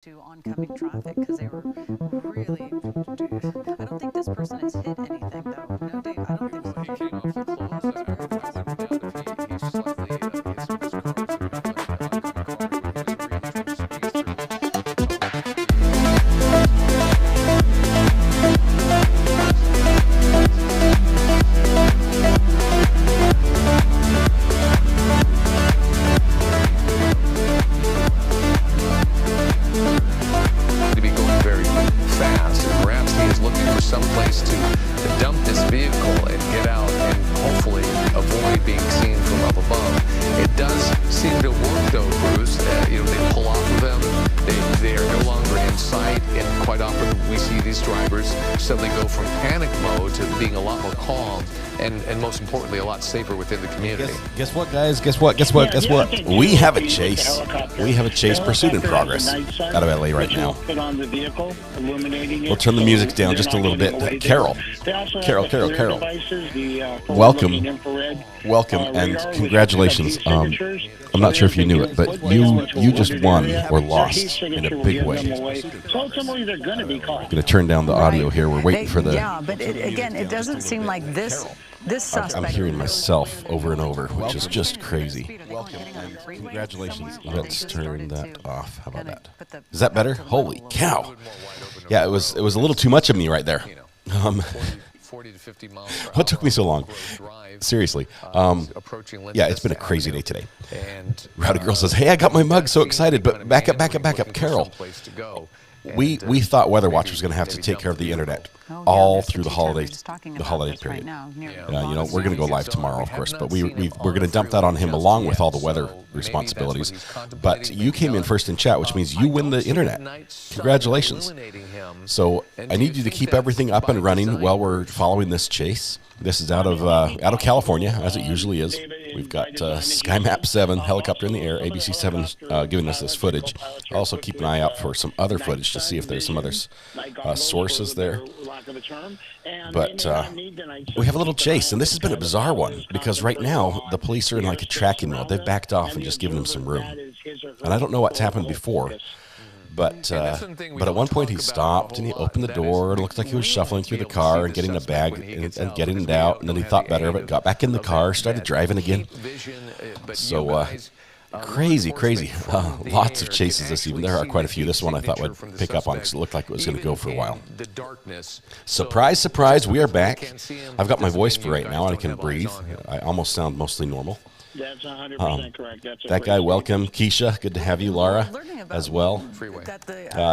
to oncoming traffic because they were really. I don't think this person has hit anything though. No, Dave, I don't think so. Well, he came off the close. That's why everybody's looking down. If he slightly his car through the oncoming car, he would have been a range to squeeze through. To be going very fast, and perhaps he is looking for some place to dump this vehicle and get out and hopefully avoid being seen from up above. It does seem to work though, Bruce. They pull off of them. They are no longer in sight, and quite often we see these drivers suddenly go from panic mode to being a lot more calm and most importantly, a lot safer within the community. Guess what, guys? Guess what? We have a chase. We have a chase pursuit in progress out of LA right now. We'll turn the music down just a little bit. Carol. Welcome, and congratulations. I'm not sure if you knew it, but you just won or lost in a big way. I'm going to turn down the audio here. We're waiting for the... Yeah, but again, it doesn't seem like this suspect... I'm hearing myself over and over, which is just crazy. Welcome, and congratulations. Let's turn that off. How about that? Is that better? Holy cow. Yeah, it was a little too much of me right there. 40 to 50 miles per hour. What took me so long? Seriously. Yeah, it's been a crazy day today. Rowdy Girl says, hey, I got my mug, so excited, but back up. Carol, we thought Weather Watch was going to have to take care of the internet all through the holiday period. We're going to go live tomorrow, of course, but we're going to dump that on him along with all the weather responsibilities. But you came in first in chat, which means you win the internet. Congratulations. So I need you to keep everything up and running while we're following this chase. This is out of California, as it usually is. We've got SkyMap 7, helicopter in the air, ABC 7 giving us this footage. Also keep an eye out for some other footage to see if there's some other sources there. But we have a little chase, and this has been a bizarre one because right now the police are in like a tracking mode. They've backed off and just given him some room. And I don't know what's happened before. But at one point he stopped and he opened the door and it looked like he was shuffling through the car and getting a bag and getting it out. And then he thought better of it, got back in the car, started driving again. So crazy. Lots of chases this evening. There are quite a few. This one I thought would pick up on because it looked like it was going to go for a while. Surprise, we are back. I've got my voice for right now and I can breathe. I almost sound mostly normal. That's 100% correct. That guy, welcome. Keisha, good to have you. Laura, as well.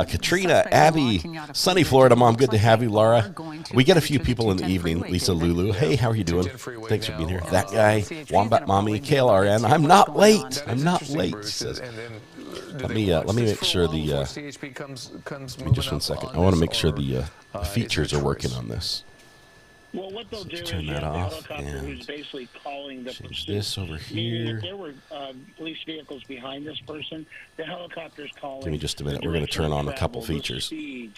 Katrina, Abby, sunny Florida mom, good to have you. Laura, we get a few people in the evening. Lisa, Lulu, hey, how are you doing? Thanks for being here. That guy, Wombat Mommy, KLRN, I'm not late. She says. Let me make sure the. Give me just 1 second. I want to make sure the features are working on this. Well, what they'll do turn is that the off helicopter and who's basically calling the change pursuit. this over Meaning here. if there were police vehicles behind this person, the helicopter's calling. Give me just a minute. We're going to turn on a couple features. Speed,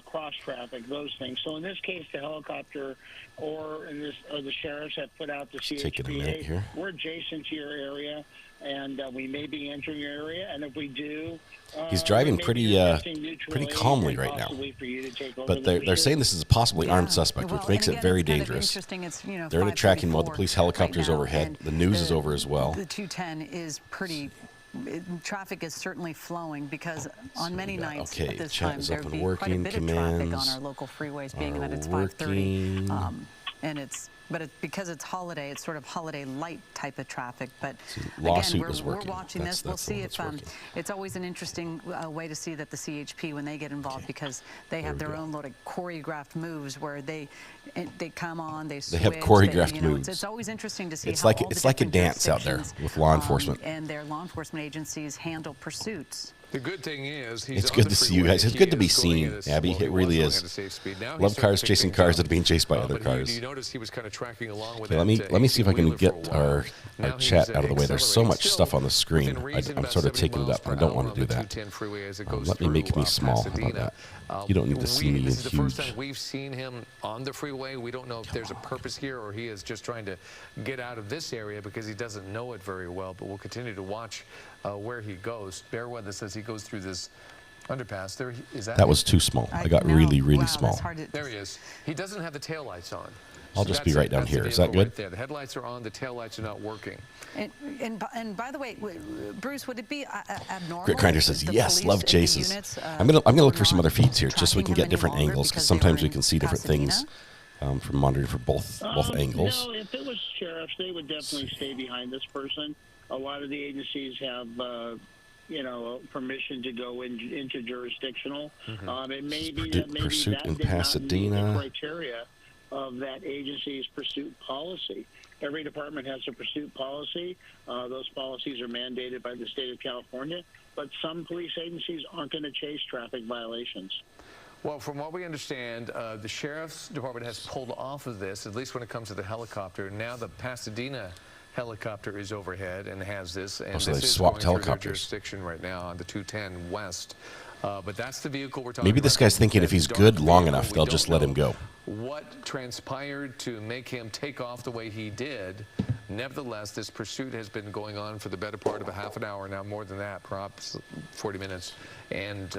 cross traffic, those things. So in this case, the helicopter or the sheriffs have put out the CHP. Taking a minute here. We're adjacent to your area, and we may be entering your area. And if we do, he's driving pretty calmly right now. But they're saying this is a possibly armed suspect, which makes it very dangerous. They're in a tracking mode. The police helicopter's overhead. The news is over as well. The 210 is pretty. Traffic is certainly flowing because on many nights at this time there would be quite a bit of traffic on our local freeways, being that it's 5:30, but because it's holiday, it's sort of holiday light type of traffic. But again, we're watching this. We'll see if it's always an interesting way to see that the CHP, when they get involved, because they have their own little choreographed moves where they come on, they switch. They have choreographed moves. It's always interesting to see it's how like a dance out there with law enforcement and their law enforcement agencies handle pursuits. The good thing is it's good to see you guys. It's good to be seen, Abby. It really is. Love cars chasing cars that are being chased by other cars. You notice he was kind of tracking along with let me see if I can get our chat out of the way. There's so much stuff on the screen. I'm sort of taking it up. I don't want to do that. Let me make me small. How about that? You don't need to see me in This is the first huge. time we've seen him on the freeway. We don't know if there's a purpose here or he is just trying to get out of this area because he doesn't know it very well. But we'll continue to watch where he goes. Bear with us as he goes through this underpass. There is that. That was too small. I got really, really small. There he is. He doesn't have the taillights on. I'll just be right down here. Is that good? Right there. The headlights are on. The taillights are not working. And by the way, Bruce, would it be abnormal? Grit Grinder says yes. Love chases. I'm gonna look for some other feeds here, just so we can get different angles, because sometimes we can see different things from monitoring for both angles. No, if it was sheriffs, they would definitely stay behind this person. A lot of the agencies have, permission to go into jurisdictional. It may be that maybe pursuit that in did Pasadena. not meet the criteria of that agency's pursuit policy. Every department has a pursuit policy. Those policies are mandated by the state of California, but some police agencies aren't going to chase traffic violations. Well, from what we understand, the sheriff's department has pulled off of this, at least when it comes to the helicopter. Now the Pasadena helicopter is overhead and has this, and so this they is swapped going through their helicopters. jurisdiction right now on the 210 West. But that's the vehicle we're talking Maybe this about. guy's thinking if he's good long enough, they'll just let him go. What transpired to make him take off the way he did? Nevertheless, this pursuit has been going on for the better part of a half an hour now, more than that, perhaps 40 minutes. And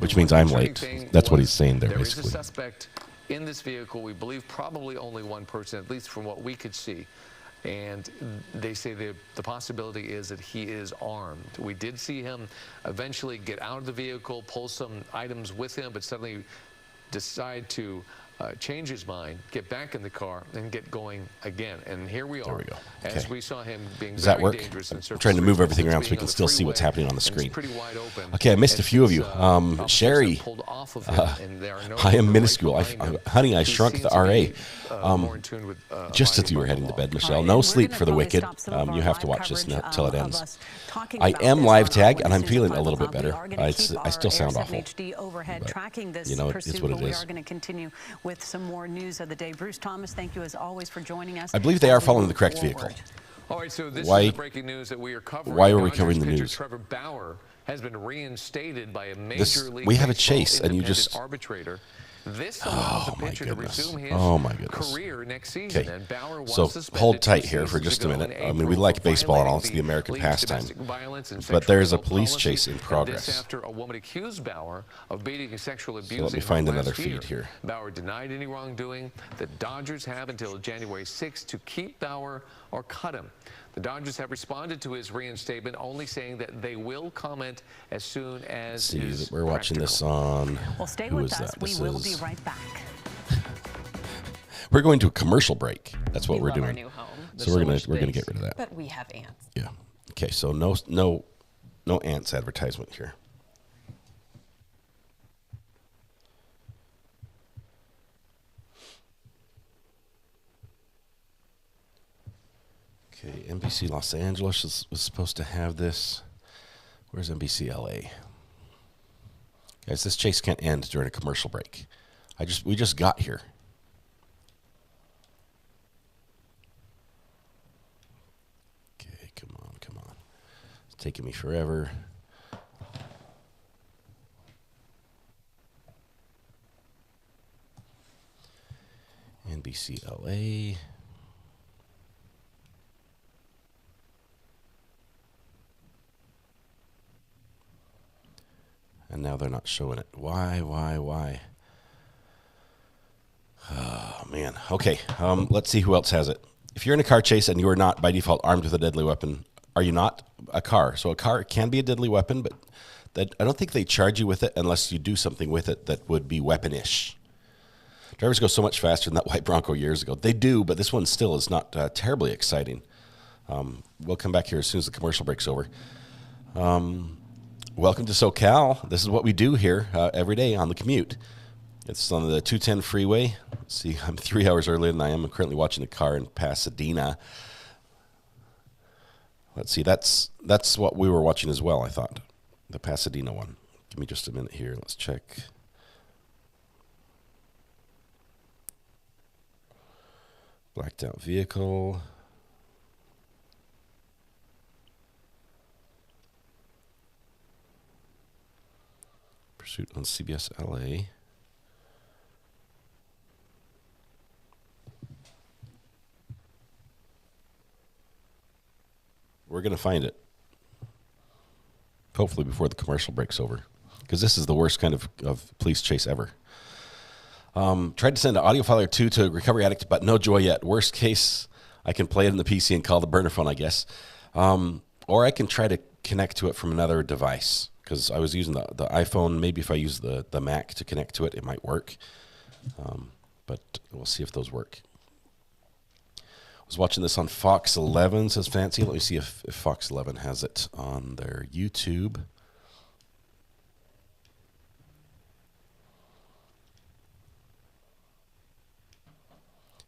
which means I'm late. That's what he's saying there, basically. There is a suspect in this vehicle. We believe probably only one person, at least from what we could see. And they say the possibility is that he is armed. We did see him eventually get out of the vehicle, pull some items with him, but suddenly decide to change his mind, get back in the car, and get going again. And here we are. There we go. Okay. As we saw him being Does that very work? dangerous. I'm trying to move everything around so we can still see what's happening on the screen. Pretty wide open. Okay, I missed a few of you. Sherry, I am minuscule. Honey, I shrunk the RA. Just as you were heading to bed, Michelle. No sleep for the wicked. You have to watch this till it ends. I am live tag, and I'm feeling a little bit better. I still sound awful. But, you know, it's what it is. We are going to continue with some more news of the day. Bruce Thomas, thank you as always for joining us. I believe they are following the correct vehicle. All right, so this is the breaking news that we are covering. Why are we covering the news? Trevor Bauer has been reinstated by a major league we have a chase, and you just arbitrator. This allows the pitcher to resume his career next season. Okay. And Bauer was So hold tight here for just a minute. I mean, we like baseball and all. It's the American pastime. But there's a police chase in progress. This after a woman accused Bauer of beating and sexually abusing So let me find another last year. feed here. Bauer denied any wrongdoing. The Dodgers have until January 6th to keep Bauer or cut him. The Dodgers have responded to his reinstatement, only saying that they will comment as soon as is we're watching this on. Well, stay with us. We will be right back. We're going to a commercial break. That's what we're doing. Our new home. So we're gonna get rid of that. But we have ants. Yeah. Okay. So no ants advertisement here. Okay, NBC Los Angeles was supposed to have this. Where's NBC LA? Guys, this chase can't end during a commercial break. We just got here. Okay, come on. It's taking me forever. NBC LA. And now they're not showing it. Why? Oh, man. Okay, let's see who else has it. If you're in a car chase and you are not, by default, armed with a deadly weapon, are you not? A car. So a car can be a deadly weapon, but I don't think they charge you with it unless you do something with it that would be weaponish. Drivers go so much faster than that white Bronco years ago. They do, but this one still is not terribly exciting. We'll come back here as soon as the commercial break's over. Welcome to SoCal. This is what we do here every day on the commute. It's on the 210 freeway. Let's see, I'm 3 hours earlier than I am. I'm currently watching the car in Pasadena. Let's see, that's what we were watching as well, I thought. The Pasadena one. Give me just a minute here. Let's check. Blacked out vehicle. Pursuit on CBS LA. We're going to find it. Hopefully before the commercial break's over. because this is the worst kind of police chase ever. Tried to send an audio file or two to Recovery Addict, but no joy yet. Worst case, I can play it in the PC and call the burner phone, I guess. Or I can try to connect to it from another device, because I was using the iPhone. Maybe if I use the Mac to connect to it, it might work. But we'll see if those work. I was watching this on Fox 11, says Fancy. Let me see if Fox 11 has it on their YouTube.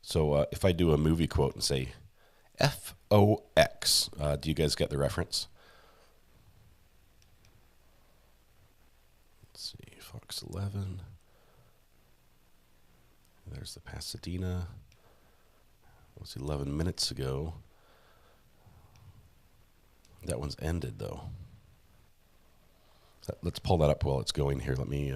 So if I do a movie quote and say F-O-X, do you guys get the reference? Let's see, Fox 11. There's the Pasadena. It was 11 minutes ago. That one's ended, though. Let's pull that up while it's going here. Let me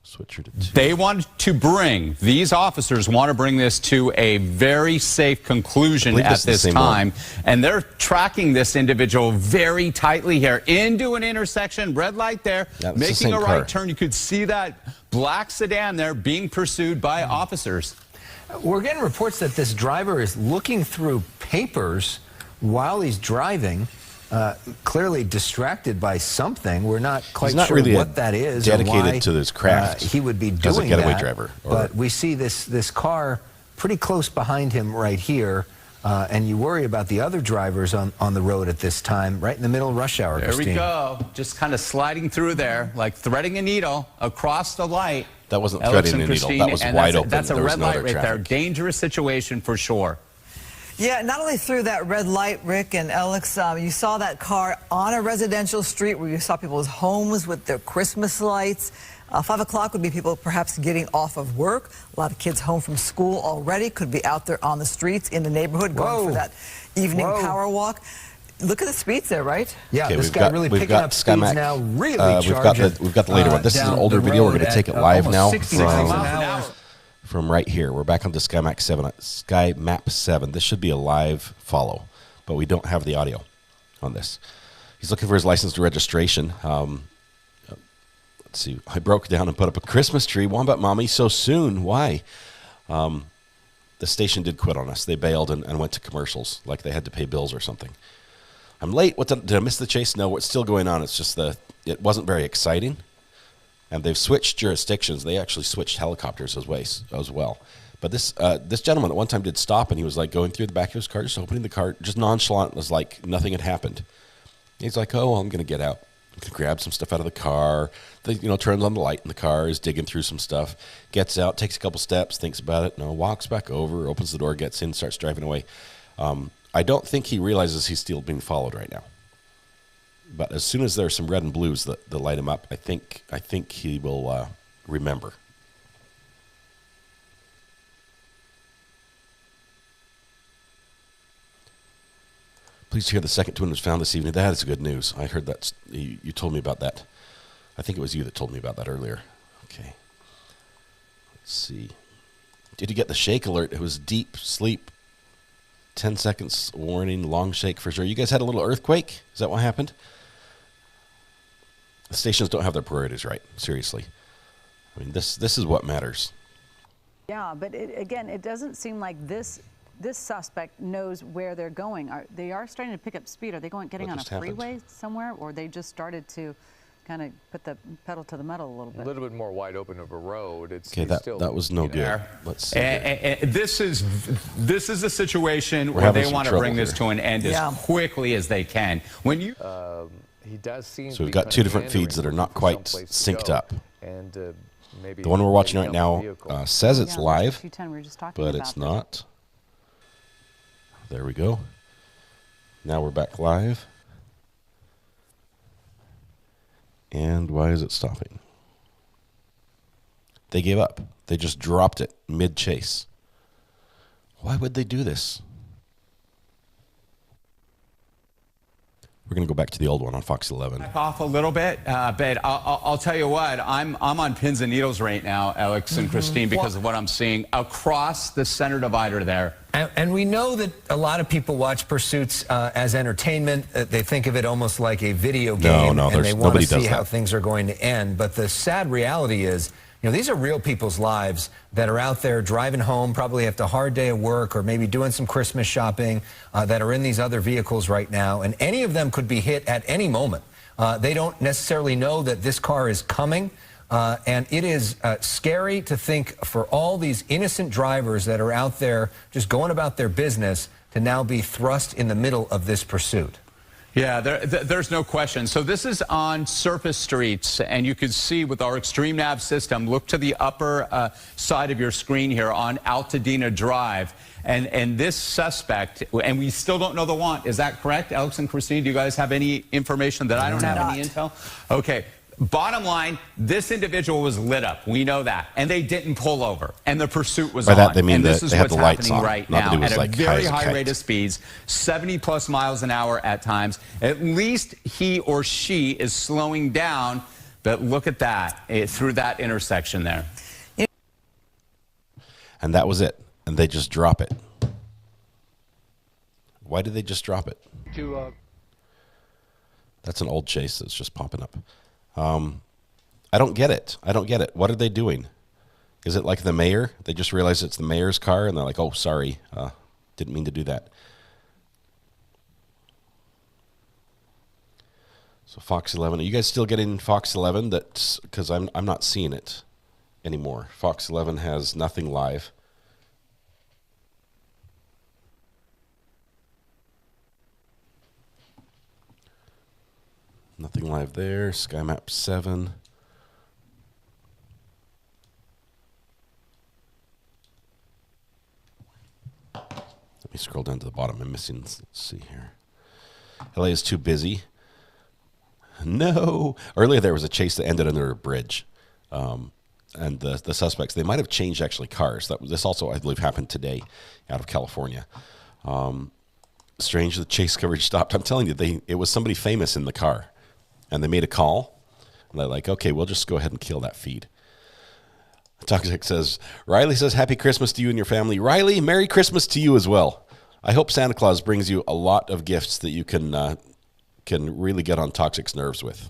switch her to 2. They want to bring, these officers want to bring this to a very safe conclusion at this time. And they're tracking this individual very tightly here into an intersection, red light there, making a right turn. You could see that black sedan there being pursued by officers. We're getting reports that this driver is looking through papers while he's driving, clearly distracted by something. We're not quite sure really what that is. Dedicated or why, to this craft. He would be doing as a getaway that, driver. But we see this car pretty close behind him right here. And you worry about the other drivers on the road at this time, right in the middle of rush hour. There we go. Just kind of sliding through there, like threading a needle across the light. That wasn't threading a needle. That was wide open. That's a red light right there. Dangerous situation for sure. Yeah, not only through that red light, Rick and Alex, you saw that car on a residential street where you saw people's homes with their Christmas lights. 5 o'clock would be people perhaps getting off of work. A lot of kids home from school already could be out there on the streets in the neighborhood going for that evening power walk. Look at the speeds there, right? Yeah, this guy really picking up speeds now, really charging. We've got the later one. This is an older video. We're going to take it live now from right here. We're back on the Sky Map 7. This should be a live follow, but we don't have the audio on this. He's looking for his license to registration. Let's see. I broke down and put up a Christmas tree. Wombat Mommy, so soon. Why? The station did quit on us. They bailed and went to commercials, like they had to pay bills or something. I'm late. Did I miss the chase? No, it's still going on. It's just it wasn't very exciting. And they've switched jurisdictions. They actually switched helicopters as well. But this gentleman at one time did stop, and he was like going through the back of his car, just opening the car, just nonchalant, was like nothing had happened. He's like, oh, well, I'm going to get out. I'm going to grab some stuff out of the car. Turns on the light in the car, is digging through some stuff, gets out, takes a couple steps, thinks about it, walks back over, opens the door, gets in, starts driving away. I don't think he realizes he's still being followed right now. But as soon as there's some red and blues that light him up, I think he will remember. Pleased to hear the second twin was found this evening. That is good news. I heard that. You told me about that. I think it was you that told me about that earlier. Okay. Let's see. Did you get the shake alert? It was deep sleep. 10 seconds warning, long shake for sure. You guys had a little earthquake? Is that what happened? The stations don't have their priorities right. Seriously. I mean, this is what matters. Yeah, but again, it doesn't seem like this suspect knows where they're going. They are starting to pick up speed. Are they getting on a freeway somewhere, or they just started to kind of put the pedal to the metal a little bit? A little bit more wide open of a road. Okay, that was no good. Let's see. This is a situation where they want to bring this to an end as quickly as they can. When you he does seem so we've got two different feeds that are not quite synced up. And the one we're watching right now says it's live, but it's not. There we go. Now we're back live. And why is it stopping? They gave up. They just dropped it mid-chase. Why would they do this? We're going to go back to the old one on Fox 11. Back off a little bit, but I'll tell you what, I'm on pins and needles right now, Alex and Christine, because of what I'm seeing across the center divider there. And we know that a lot of people watch Pursuits as entertainment. They think of it almost like a video game, and they want to see how things are going to end. But the sad reality is, you know, these are real people's lives that are out there driving home, probably after a hard day of work or maybe doing some Christmas shopping, that are in these other vehicles right now. And any of them could be hit at any moment. They don't necessarily know that this car is coming. And it is scary to think for all these innocent drivers that are out there just going about their business to now be thrust in the middle of this pursuit. Yeah, there's no question. So this is on surface streets, and you can see with our Extreme Nav system, look to the upper side of your screen here on Altadena Drive. And this suspect, and we still don't know the want. Is that correct, Alex and Christine? Do you guys have any information that I don't have any intel? Okay. Bottom line, this individual was lit up. We know that. And they didn't pull over. And the pursuit was on. By that, they mean and this they is had what's the lights happening on. right Not now that it was at like a very high kite. rate of speeds, 70+ miles an hour at times. At least he or she is slowing down. But look at that, through that intersection there. And that was it. And they just drop it. Why did they just drop it? That's an old chase that's just popping up. I don't get it. I don't get it. What are they doing? Is it like the mayor? They just realize it's the mayor's car, and they're like, oh, sorry. Didn't mean to do that. So Fox 11. Are you guys still getting Fox 11? That's because I'm not seeing it anymore. Fox 11 has nothing live. Nothing live there. Sky Map 7. Let me scroll down to the bottom. I'm missing. Let's see here. LA is too busy. No. Earlier there was a chase that ended under a bridge. And the suspects, they might have changed actually cars. This also, I believe, happened today out of California. Strange the chase coverage stopped. I'm telling you, it was somebody famous in the car. And they made a call. And they're like, okay, we'll just go ahead and kill that feed. Toxic says, Riley says, happy Christmas to you and your family. Riley, Merry Christmas to you as well. I hope Santa Claus brings you a lot of gifts that you can really get on Toxic's nerves with.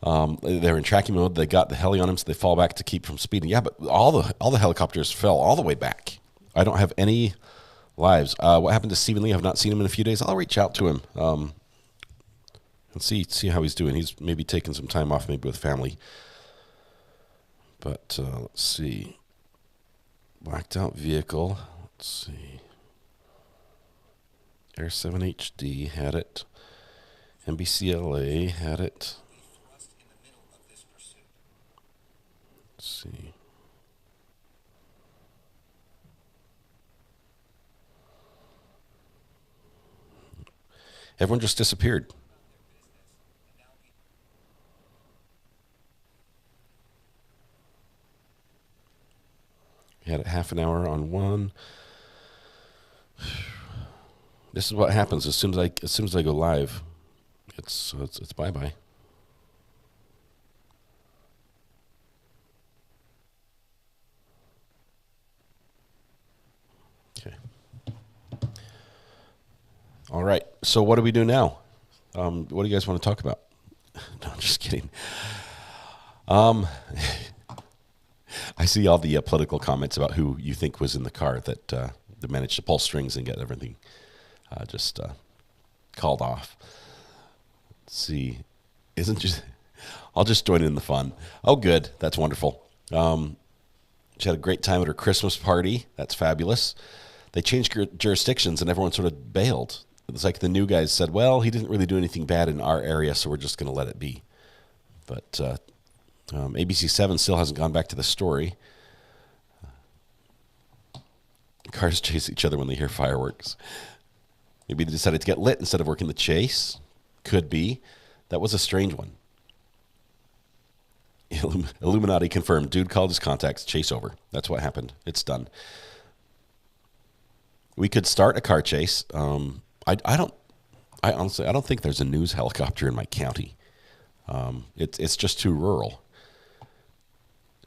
They're in tracking mode. They got the heli on him, so they fall back to keep from speeding. Yeah, but all the helicopters fell all the way back. I don't have any lives. What happened to Stephen Lee? I've not seen him in a few days. I'll reach out to him and see how he's doing. He's maybe taking some time off, maybe with family. But let's see. Blacked out vehicle. Let's see. Air 7 HD had it. NBCLA had it. Let's see. Everyone just disappeared. We had it half an hour on one. This is what happens as soon as I go live. It's bye-bye. Okay. All right. So what do we do now? What do you guys want to talk about? No, I'm just kidding. I see all the political comments about who you think was in the car that managed to pull strings and get everything just called off. Let's see. I'll just join in the fun. Oh, good. That's wonderful. She had a great time at her Christmas party. That's fabulous. They changed jurisdictions and everyone sort of bailed. It's like the new guys said, well, he didn't really do anything bad in our area, so we're just going to let it be. But ABC 7 still hasn't gone back to the story. Cars chase each other when they hear fireworks. Maybe they decided to get lit instead of working the chase. Could be. That was a strange one. Illuminati confirmed. Dude called his contacts. Chase over. That's what happened. It's done. We could start a car chase. I honestly don't think there's a news helicopter in my county. It's just too rural.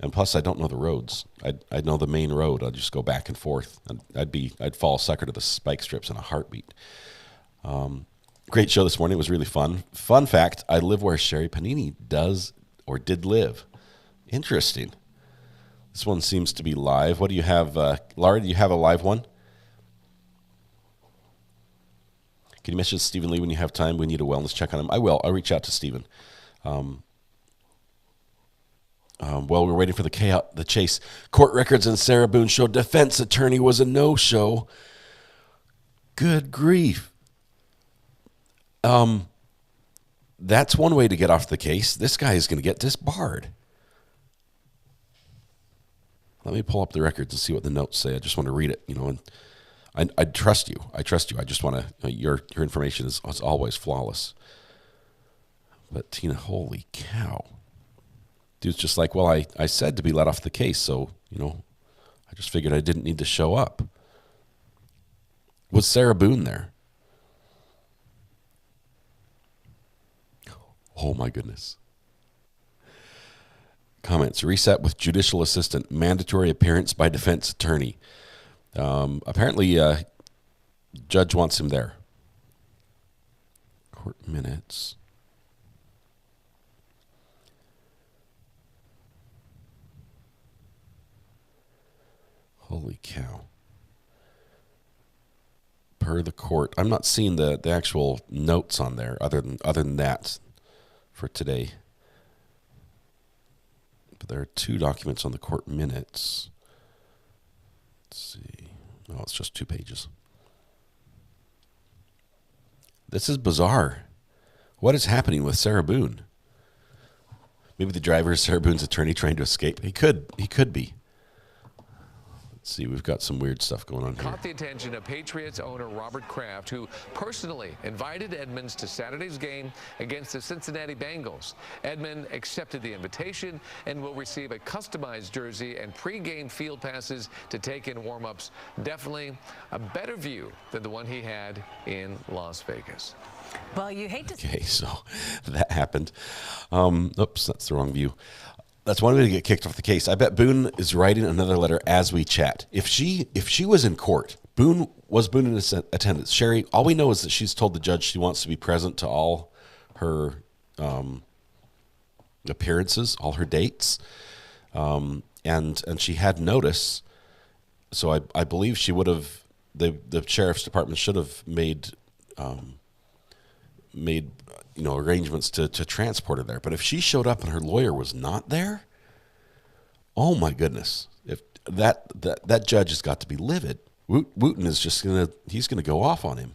And plus, I don't know the roads. I know the main road. I'd just go back and forth. I'd fall sucker to the spike strips in a heartbeat. Great show this morning. It was really fun. Fun fact: I live where Sherry Panini does or did live. Interesting. This one seems to be live. What do you have, Laura? Do you have a live one? Can you message Stephen Lee when you have time? We need a wellness check on him. I will. I'll reach out to Stephen. While we're waiting for the chase, court records in Sarah Boone show defense attorney was a no-show. Good grief. That's one way to get off the case. This guy is going to get disbarred. Let me pull up the records and see what the notes say. I just want to read it, and I trust you. I just want to. Your information is always flawless. But Tina, holy cow! Dude's just like, well, I said to be let off the case, so I just figured I didn't need to show up. Was Sarah Boone there? Oh my goodness. Comments: reset with judicial assistant, mandatory appearance by defense attorney. Apparently, judge wants him there. Court minutes. Holy cow. Per the court. I'm not seeing the actual notes on there other than that for today. But there are 2 documents on the court minutes. Let's see. Oh, it's just 2 pages. This is bizarre. What is happening with Sarah Boone? Maybe the driver is Sarah Boone's attorney trying to escape. He could be. Let's see, we've got some weird stuff going on here. Caught the attention of Patriots owner Robert Kraft, who personally invited Edmonds to Saturday's game against the Cincinnati Bengals. Edmond accepted the invitation and will receive a customized jersey and pre-game field passes to take in warm-ups. Definitely a better view than the one he had in Las Vegas. Well, you hate to... Okay, so that happened. Oops, that's the wrong view. That's one way to get kicked off the case. I bet Boone is writing another letter as we chat. If she was in court, Boone in attendance. Sherry, all we know is that she's told the judge she wants to be present to all her appearances, all her dates, and she had notice. So I believe she would have the sheriff's department should have made arrangements to transport her there. But if she showed up and her lawyer was not there, oh my goodness! If that judge has got to be livid. Wooten is just he's gonna go off on him.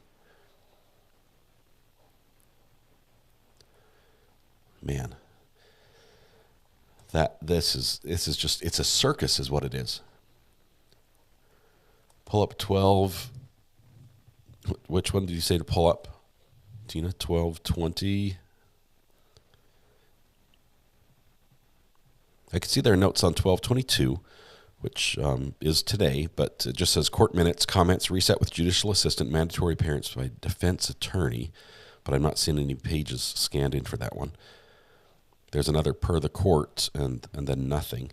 Man, this is just, it's a circus is what it is. Pull up 12. Which one did you say to pull up, Tina? 1220. I can see there are notes on 1222, which is today, but it just says court minutes, comments, reset with judicial assistant, mandatory appearance by defense attorney, but I'm not seeing any pages scanned in for that one. There's another per the court and then nothing.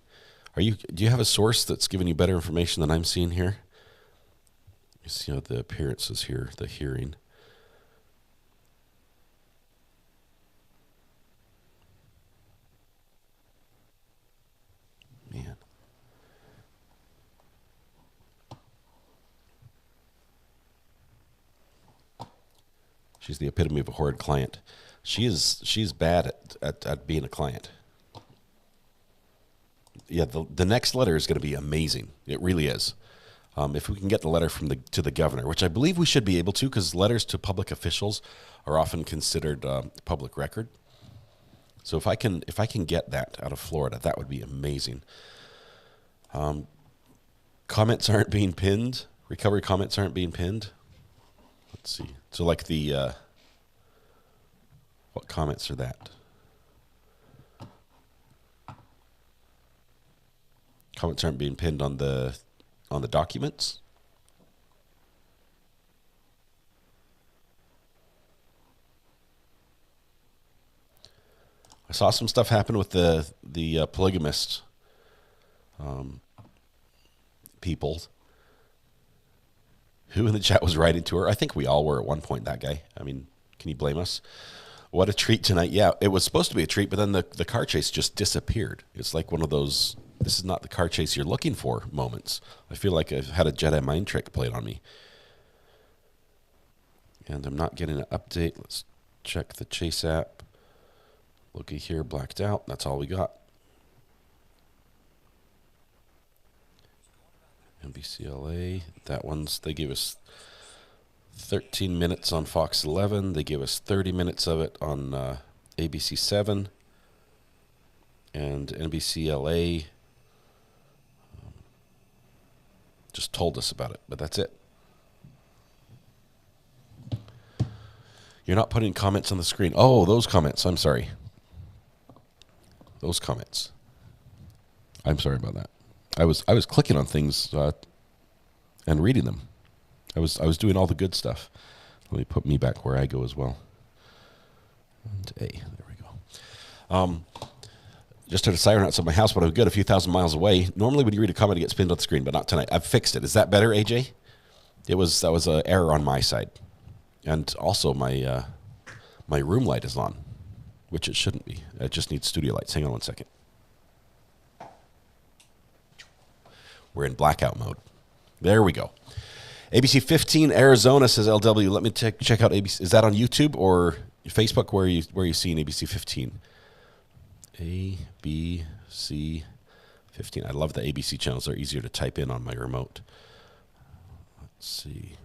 Do you have a source that's giving you better information than I'm seeing here? You see how the appearances here, the hearing. Man. She's the epitome of a horrid client. She's bad at being a client. Yeah, the next letter is going to be amazing. It really is. If we can get the letter to the governor, which I believe we should be able to, because letters to public officials are often considered public record. So if I can get that out of Florida, that would be amazing. Comments aren't being pinned. Recovery comments aren't being pinned. Let's see. So like what comments are that? Comments aren't being pinned on the documents. saw some stuff happen with the polygamist people. Who in the chat was writing to her? I think we all were at one point, that guy. I mean, can you blame us? What a treat tonight. Yeah, it was supposed to be a treat, but then the car chase just disappeared. It's like one of those, this is not the car chase you're looking for moments. I feel like I've had a Jedi mind trick played on me. And I'm not getting an update. Let's check the Chase app. Looky here, blacked out. That's all we got. NBCLA, that one's, they gave us 13 minutes on Fox 11. They gave us 30 minutes of it on ABC 7. And NBCLA just told us about it, but that's it. You're not putting comments on the screen. Oh, those comments. I'm sorry. Those comments. I'm sorry about that. I was clicking on things and reading them. I was doing all the good stuff. Let me put me back where I go as well. And there we go. Just heard a siren outside my house, but I'm good a few thousand miles away. Normally when you read a comment, it gets pinned on the screen, but not tonight. I've fixed it. Is that better, AJ? That was an error on my side. And also my my room light is on, which it shouldn't be. It just needs studio lights. Hang on one second. We're in blackout mode. There we go. ABC 15 Arizona, says LW. Let me check out ABC. Is that on YouTube or Facebook? Where are you seeing ABC 15? ABC 15. I love the ABC channels. They're easier to type in on my remote. Let's see.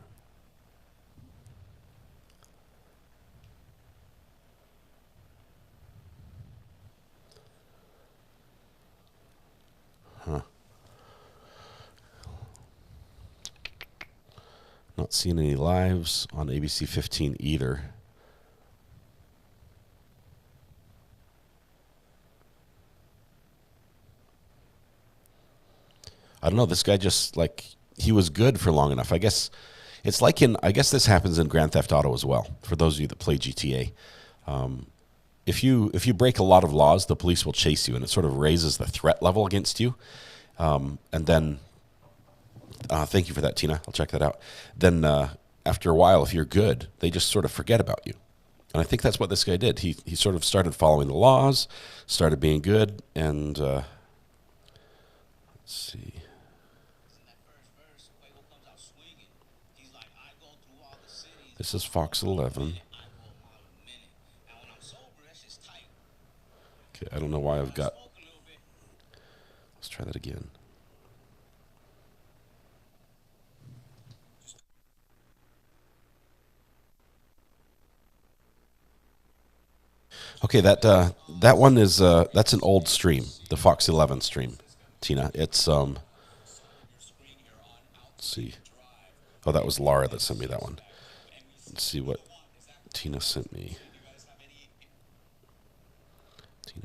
Huh. Not seeing any lives on ABC 15 either. I don't know. This guy just, like, he was good for long enough. I guess it's like I guess this happens in Grand Theft Auto as well, for those of you that play GTA. If you break a lot of laws, the police will chase you, and it sort of raises the threat level against you. And then, thank you for that, Tina. I'll check that out. Then after a while, if you're good, they just sort of forget about you. And I think that's what this guy did. He sort of started following the laws, started being good, and let's see. This is Fox 11. Okay, I don't know why I've got... Let's try that again. Okay, that one is that's an old stream, the Fox 11 stream, Tina. It's let's see. Oh, that was Laura that sent me that one. Let's see what Tina sent me.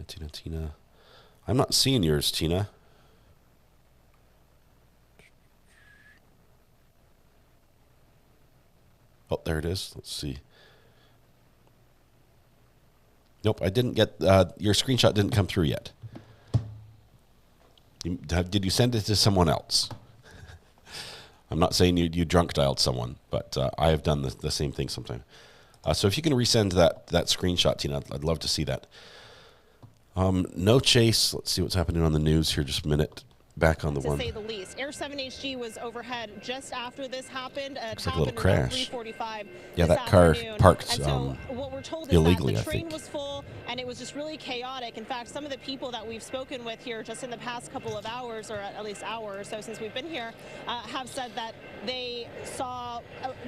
Tina. I'm not seeing yours, Tina. Oh, there it is. Let's see. Nope, I didn't get, your screenshot didn't come through yet. Did you send it to someone else? I'm not saying you drunk dialed someone, but I have done the same thing sometimes. So if you can resend that screenshot, Tina, I'd love to see that. No chase. Let's see what's happening on the news here. Just a minute. Back on the one. To say the least. Air 7HG was overhead just after this happened. Looks like a little crash. 3:45 yeah, that car parked so what we're told is illegally, that the I train think. was full and it was just really chaotic. In fact, some of the people that we've spoken with here just in the past couple of hours, or at least hour or so since we've been here, have said that they saw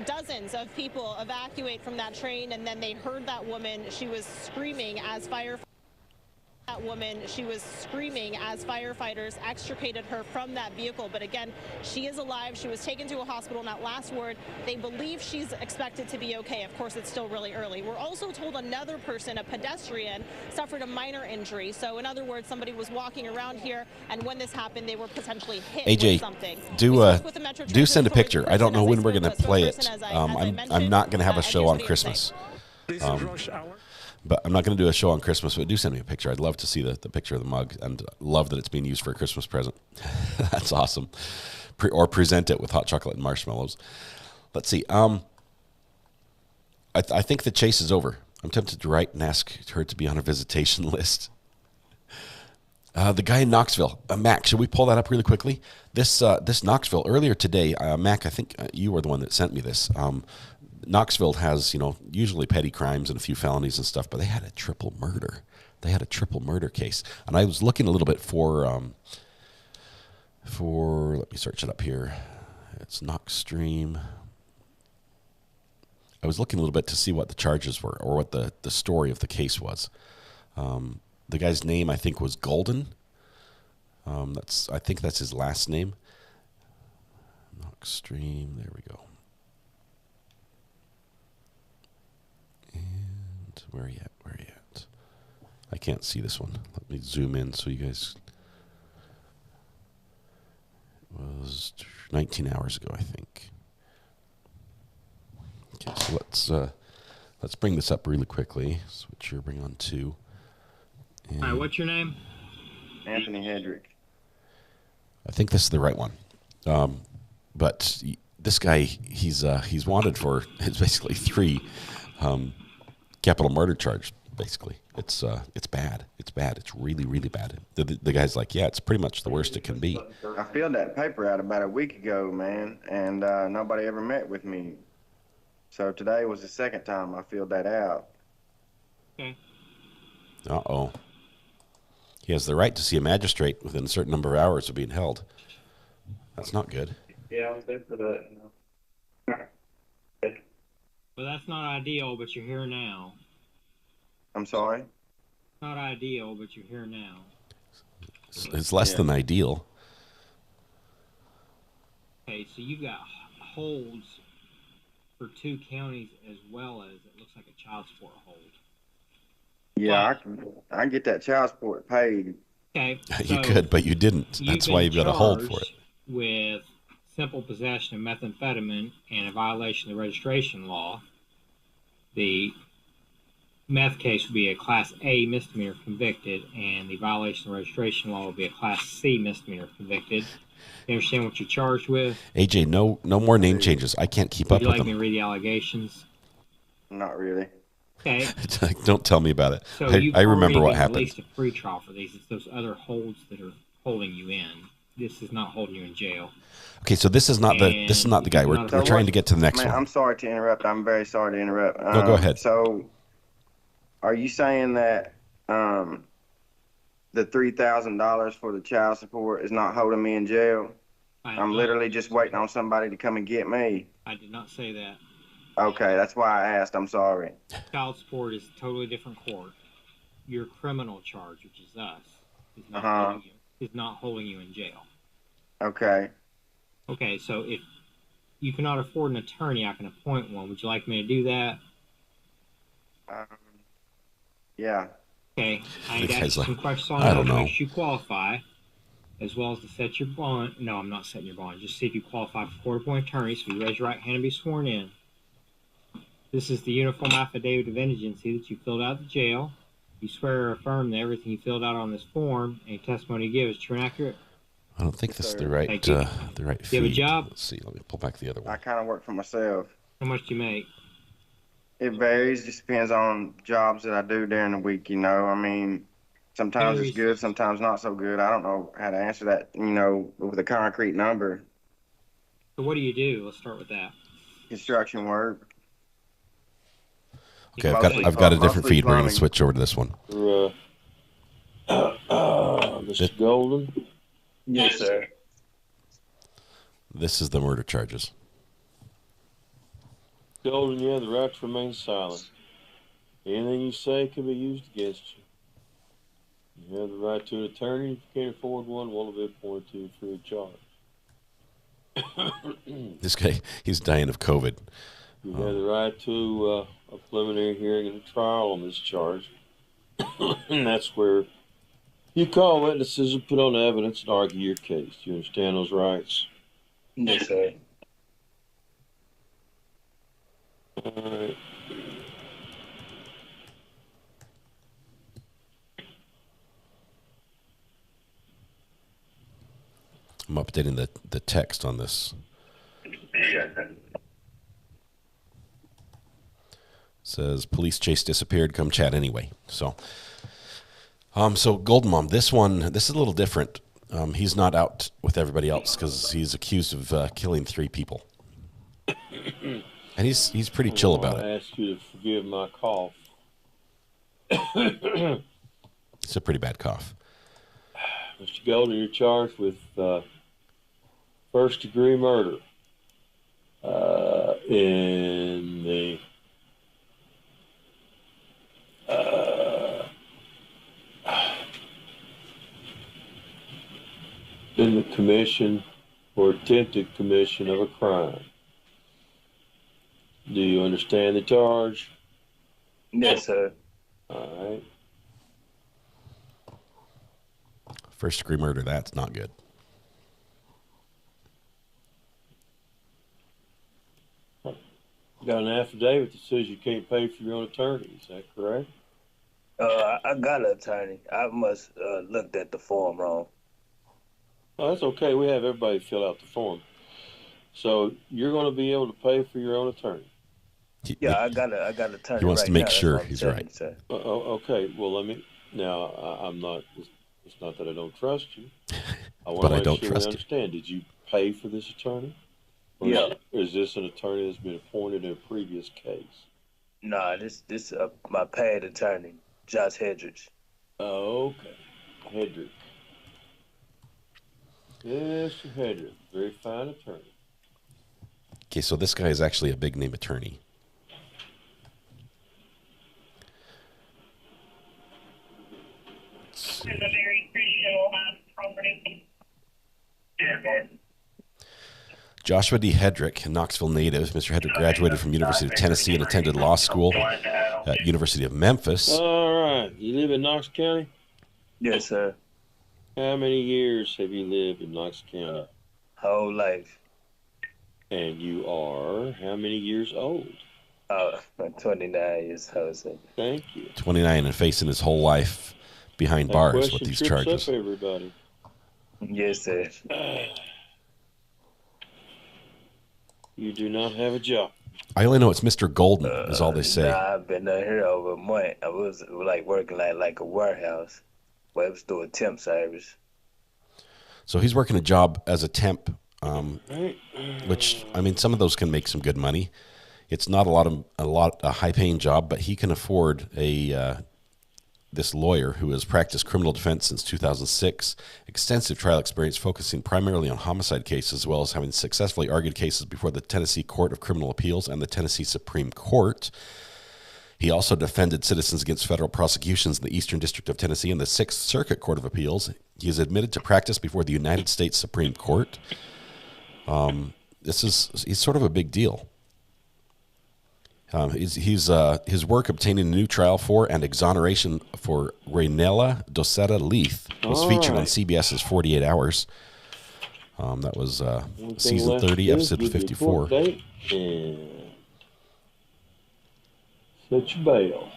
dozens of people evacuate from that train, and then they heard that woman. She was screaming as firefighters extricated her from that vehicle. But again, she is alive. She was taken to a hospital. Not last word. They believe she's expected to be okay. Of course, it's still really early. We're also told another person, a pedestrian, suffered a minor injury. So in other words, somebody was walking around here, and when this happened, they were potentially hit with something. Do send a picture. I don't know when we're going to play it. I'm not going to have a show on Christmas. But I'm not going to do a show on Christmas, but do send me a picture. I'd love to see the picture of the mug, and love that it's being used for a Christmas present. That's awesome. Or present it with hot chocolate and marshmallows. Let's see. I think the chase is over. I'm tempted to write and ask her to be on a visitation list. The guy in Knoxville, Mac, should we pull that up really quickly? This Knoxville, earlier today, Mac, I think you were the one that sent me this. Knoxville has, usually petty crimes and a few felonies and stuff, but they had a triple murder. They had a triple murder case. And I was looking a little bit for let me search it up here. It's Knoxstream. I was looking a little bit to see what the charges were or what the story of the case was. The guy's name, I think, was Golden. I think that's his last name. Knoxstream, there we go. And where are you at? I can't see this one. Let me zoom in so you guys... It was 19 hours ago, I think. Okay, so let's bring this up really quickly. Switch your bring on 2. And all right, what's your name? Anthony Hedrick. I think this is the right one. But this guy, he's wanted for basically 3 capital murder charge. Basically, it's bad. It's bad. It's really, really bad. The guy's like, yeah, it's pretty much the worst it can be. I filled that paper out about a week ago, man, and nobody ever met with me. So today was the second time I filled that out. Okay. Uh-oh. He has the right to see a magistrate within a certain number of hours of being held. That's not good. Yeah, I was there for that. Well, that's not ideal, but you're here now. I'm sorry? Not ideal, but you're here now. It's less than ideal. Okay, so you got holds for 2 counties as well as it looks like a child support hold. Yeah, I can get that child support paid. Okay. You could, but you didn't. That's why you've got a hold for it. With simple possession of methamphetamine and a violation of the registration law, the meth case would be a Class A misdemeanor convicted, and the violation of the registration law would be a Class C misdemeanor convicted. You understand what you're charged with? AJ, no more name changes. I can't keep up with them. Would you like me to read the allegations? Not really. Okay. Don't tell me about it. So I remember what happened. At least a free trial for these. It's those other holds that are holding you in. This is not holding you in jail. Okay, so this is not the guy. We're trying to get to the next one. I'm sorry to interrupt. I'm very sorry to interrupt. No, go ahead. So, are you saying that the $3,000 for the child support is not holding me in jail? I'm literally just waiting on somebody to come and get me. I did not say that. Okay, that's why I asked. I'm sorry. Child support is a totally different court. Your criminal charge, which is us, is not holding you in jail. Okay. Okay, so if you cannot afford an attorney, I can appoint one. Would you like me to do that? Yeah. Okay, I need to ask you some questions on how much you qualify, as well as to set your bond. No, I'm not setting your bond. Just see if you qualify for court-appointed attorney. So you raise your right hand and be sworn in. This is the uniform affidavit of indigency that you filled out at the jail. You swear or affirm that everything you filled out on this form, any testimony you give, is true and accurate. I don't think this is the right feed. You have a job? Let's see. Let me pull back the other one. I kind of work for myself. How much do you make? It varies. Just depends on jobs that I do during the week, you know. I mean, sometimes it's good, sometimes not so good. I don't know how to answer that, you know, with a concrete number. So what do you do? Let's start with that. Construction work. Okay, I've got a different feed. We're going to switch over to this one. Mr. Golden? Yes, sir. This is the murder charges. Golden, you have the right to remain silent. Anything you say can be used against you. You have the right to an attorney. If you can't afford one will be appointed to you free of charge. This guy, he's dying of COVID. You have the right to a preliminary hearing and a trial on this charge. And that's where you call witnesses and put on evidence and argue your case. Do you understand those rights? Yes, sir. All right. I'm updating the text on this. Says police chase disappeared. Come chat anyway. So Golden Mom, this is a little different. He's not out with everybody else because he's accused of killing 3 people, and he's pretty chill about it. I ask you to forgive my cough. It's a pretty bad cough. Mr. Golden, you're charged with first-degree murder in the commission or attempted commission of a crime. Do you understand the charge? Yes, sir. All right. First-degree murder, that's not good. You got an affidavit that says you can't pay for your own attorney. Is that correct? I got an attorney. I must looked at the form wrong. Oh, that's okay. We have everybody fill out the form. So you're going to be able to pay for your own attorney. Yeah, I got an attorney. He wants right to make now. sure he's right. Okay. Well, let me. Now, I'm not. It's not that I don't trust you. But I don't trust you. Understand? Did you pay for this attorney? Or Yeah. Is this an attorney that's been appointed in a previous case? Nah, this my paid attorney, Josh Hedrich. Oh, okay. Hedrick. Mr. Hedrick, very fine attorney. Okay, so this guy is actually a big name attorney. Joshua D. Hedrick, a Knoxville native. Mr. Hedrick graduated from University of Tennessee and attended law school at University of Memphis. All right. You live in Knox County? Yes, sir. How many years have you lived in Knox County? Whole life. And you are how many years old? I'm 29 years old, sir. Thank you. 29 and facing his whole life behind bars with these charges. Up everybody. Yes, sir. You do not have a job. I only know it's Mr. Golden, is all they say. Nah, I've been here over a month. I was working like a warehouse. Well, it was through a temp service. So he's working a job as a temp, which, I mean, some of those can make some good money. It's not a high-paying job, but he can afford this lawyer who has practiced criminal defense since 2006, extensive trial experience focusing primarily on homicide cases, as well as having successfully argued cases before the Tennessee Court of Criminal Appeals and the Tennessee Supreme Court. He also defended citizens against federal prosecutions in the Eastern District of Tennessee and the Sixth Circuit Court of Appeals. He is admitted to practice before the United States Supreme Court. He's sort of a big deal. His work obtaining a new trial for and exoneration for Raynella Docetta Leith was featured on CBS's 48 Hours. That was season 30, episode 54. Set your bail.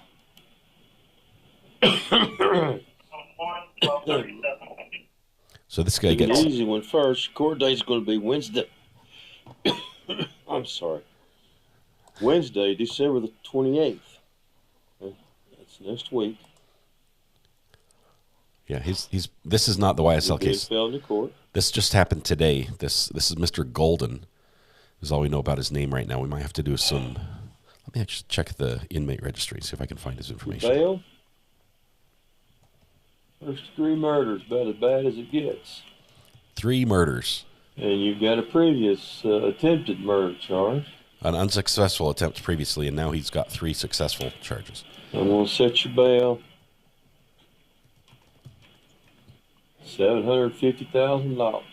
So this guy gets an easy one first. Court date's going to be Wednesday. I'm sorry. Wednesday, December the 28th. That's next week. Yeah, this is not the YSL case. Felony court. This just happened today. This is Mr. Golden. Is all we know about his name right now. We might have to do some. Let me actually check the inmate registry, see if I can find his information. Bail. First-degree murder is about as bad as it gets. 3 murders. And you've got a previous attempted murder charge. An unsuccessful attempt previously, and now he's got 3 successful charges. I'm going to set your bail. $750,000.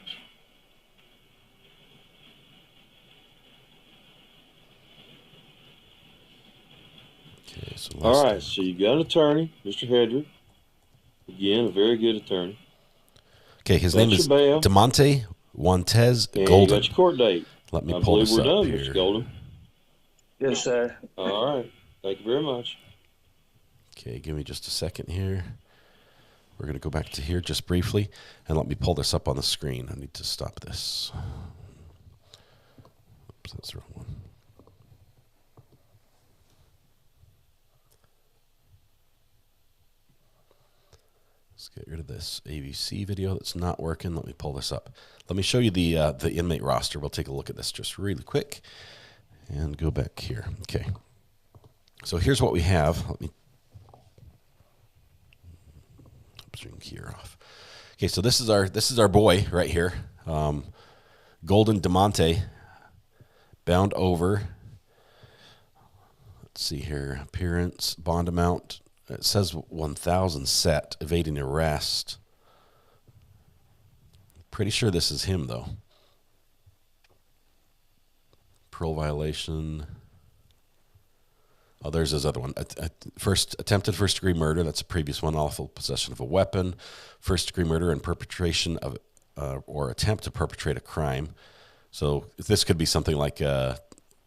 Okay, so all right, so you got an attorney, Mr. Hedrick. Again, a very good attorney. Okay, his name is DeMonte Juantez Golden. You got your court date. Let me pull this up here. I believe we're done, Mr. Golden. Yes, sir. All right. Thank you very much. Okay, give me just a second here. We're going to go back to here just briefly, and let me pull this up on the screen. I need to stop this. Oops, that's the wrong one. Let's get rid of this ABC video that's not working. Let me pull this up. Let me show you the inmate roster. We'll take a look at this just really quick and go back here. Okay. So here's what we have. Let me string here off. Okay, so this is our boy right here. Golden DeMonte, bound over. Let's see here. Appearance, bond amount. It says 1,000 set, evading arrest. Pretty sure this is him, though. Parole violation. Oh, there's his other one. Attempted first-degree murder. That's a previous one. Lawful possession of a weapon. First-degree murder and perpetration of or attempt to perpetrate a crime. So this could be something like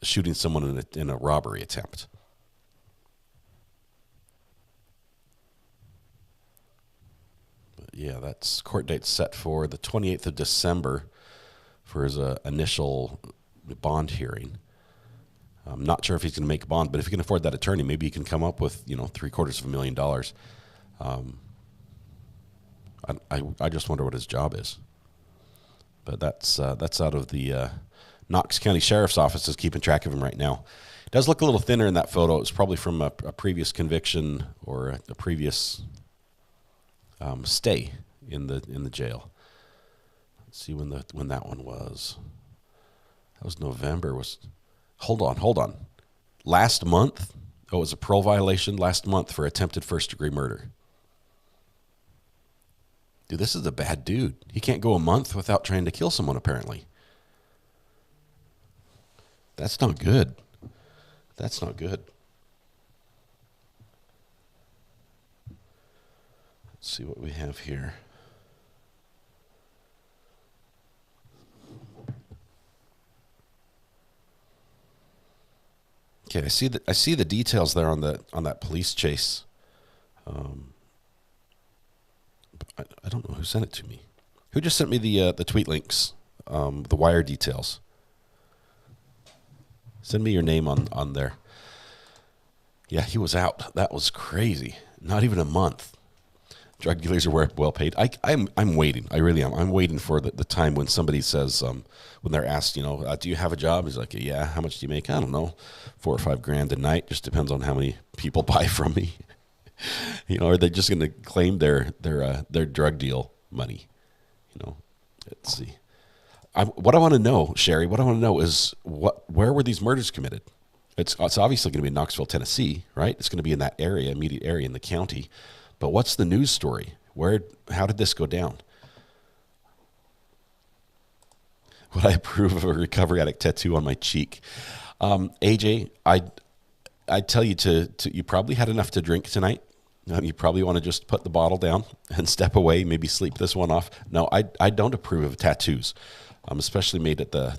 shooting someone in a robbery attempt. Yeah, that's court date set for the 28th of December for his initial bond hearing. I'm not sure if he's going to make a bond, but if he can afford that attorney, maybe he can come up with, $750,000. I just wonder what his job is. But that's out of the Knox County Sheriff's Office is keeping track of him right now. It does look a little thinner in that photo. It's probably from a previous conviction or a previous stay in the jail. Let's see when that one was. That was November. Hold on. Last month, it was a parole violation last month for attempted first-degree murder. Dude, this is a bad dude. He can't go a month without trying to kill someone, apparently. That's not good. That's not good. Let's see what we have here. Okay, I see the details there on that police chase. I don't know who sent it to me. Who just sent me the tweet links, the wire details? Send me your name on there. Yeah, he was out. That was crazy. Not even a month. Drug dealers are well paid. I'm waiting. I really am. I'm waiting for the time when somebody says, when they're asked, do you have a job? He's like, yeah. How much do you make? I don't know, $4 or $5 grand a night. Just depends on how many people buy from me. Are they just going to claim their drug deal money? Let's see. What I want to know, Sherry, is where were these murders committed? It's obviously going to be in Knoxville, Tennessee, right? It's going to be in that area, immediate area in the county. But what's the news story? How did this go down? Would I approve of a recovery addict tattoo on my cheek? AJ, I'd tell you you probably had enough to drink tonight. You probably want to just put the bottle down and step away, maybe sleep this one off. No, I don't approve of tattoos, especially made at the,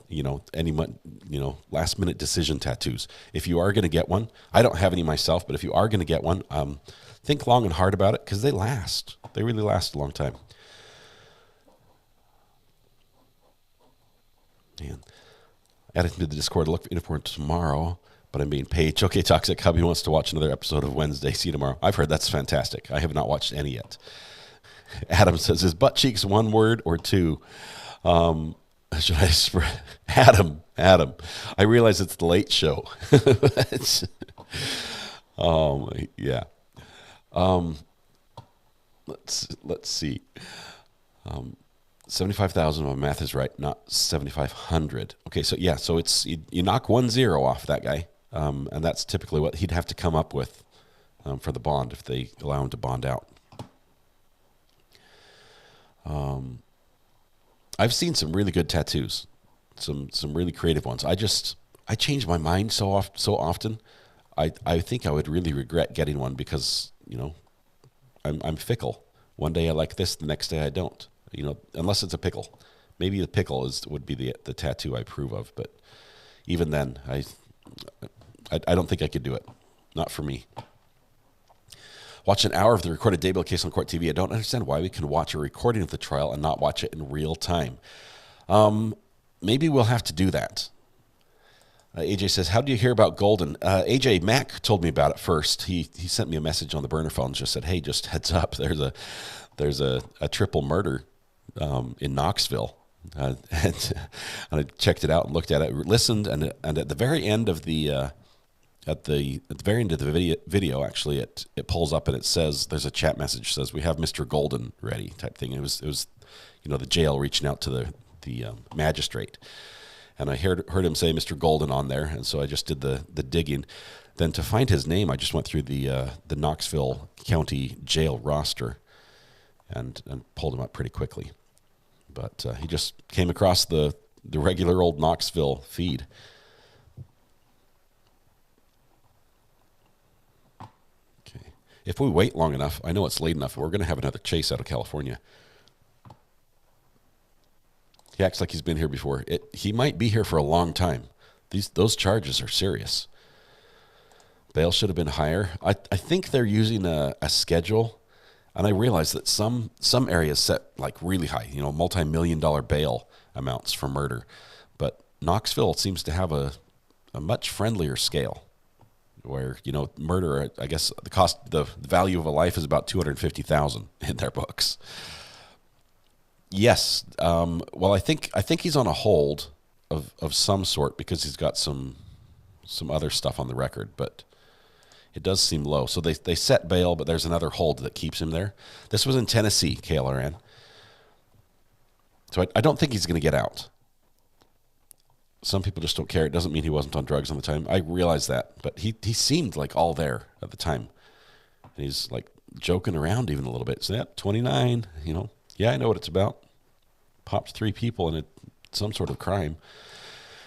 last minute decision tattoos. If you are going to get one, I don't have any myself, but if you are going to get one, think long and hard about it because they last. They really last a long time. Man, added to the Discord. Look for it tomorrow, but I'm being paid. Okay, Toxic Hubby wants to watch another episode of Wednesday. See you tomorrow. I've heard that's fantastic. I have not watched any yet. Adam says, is butt cheeks one word or two? Should I spread? Adam. I realize it's the late show. Yeah. Let's see. 75,000. My math is right, not 7,500. Okay, so yeah, so it's you knock 10 off that guy, and that's typically what he'd have to come up with for the bond if they allow him to bond out. I've seen some really good tattoos, some really creative ones. I change my mind so often. I think I would really regret getting one because I'm fickle. One day I like this, the next day I don't. Unless it's a pickle. Maybe the pickle would be the tattoo I approve of, but even then, I don't think I could do it. Not for me. Watch an hour of the recorded day bail case on Court TV. I don't understand why we can watch a recording of the trial and not watch it in real time. Maybe we'll have to do that. AJ says, how do you hear about Golden? AJ, Mac told me about it first. He sent me a message on the burner phone and just said, hey, just heads up. There's a triple murder in Knoxville. And I checked it out and looked at it, listened, and at the very end of the video, actually, it pulls up and it says, there's a chat message that says, we have Mr. Golden ready, type thing. It was the jail reaching out to the magistrate. And I heard him say Mr. Golden on there, and so I just did the digging. Then to find his name, I just went through the Knoxville County Jail roster and pulled him up pretty quickly. But he just came across the regular old Knoxville feed. Okay. If we wait long enough, I know it's late enough, we're going to have another chase out of California. He acts like he's been here before. He might be here for a long time. Those charges are serious. Bail should have been higher. I think they're using a schedule, and I realize that some areas set like really high, multi-million-dollar bail amounts for murder. But Knoxville seems to have a much friendlier scale, where murder, I guess the value of a life is about $250,000 in their books. Yes. Well, I think he's on a hold of some sort because he's got some other stuff on the record, but it does seem low. So they set bail, but there's another hold that keeps him there. This was in Tennessee, KLRN. So I don't think he's going to get out. Some people just don't care. It doesn't mean he wasn't on drugs on the time. I realize that, but he seemed like all there at the time. And he's like joking around even a little bit. So yeah, 29, yeah, I know what it's about. Popped 3 people in some sort of crime.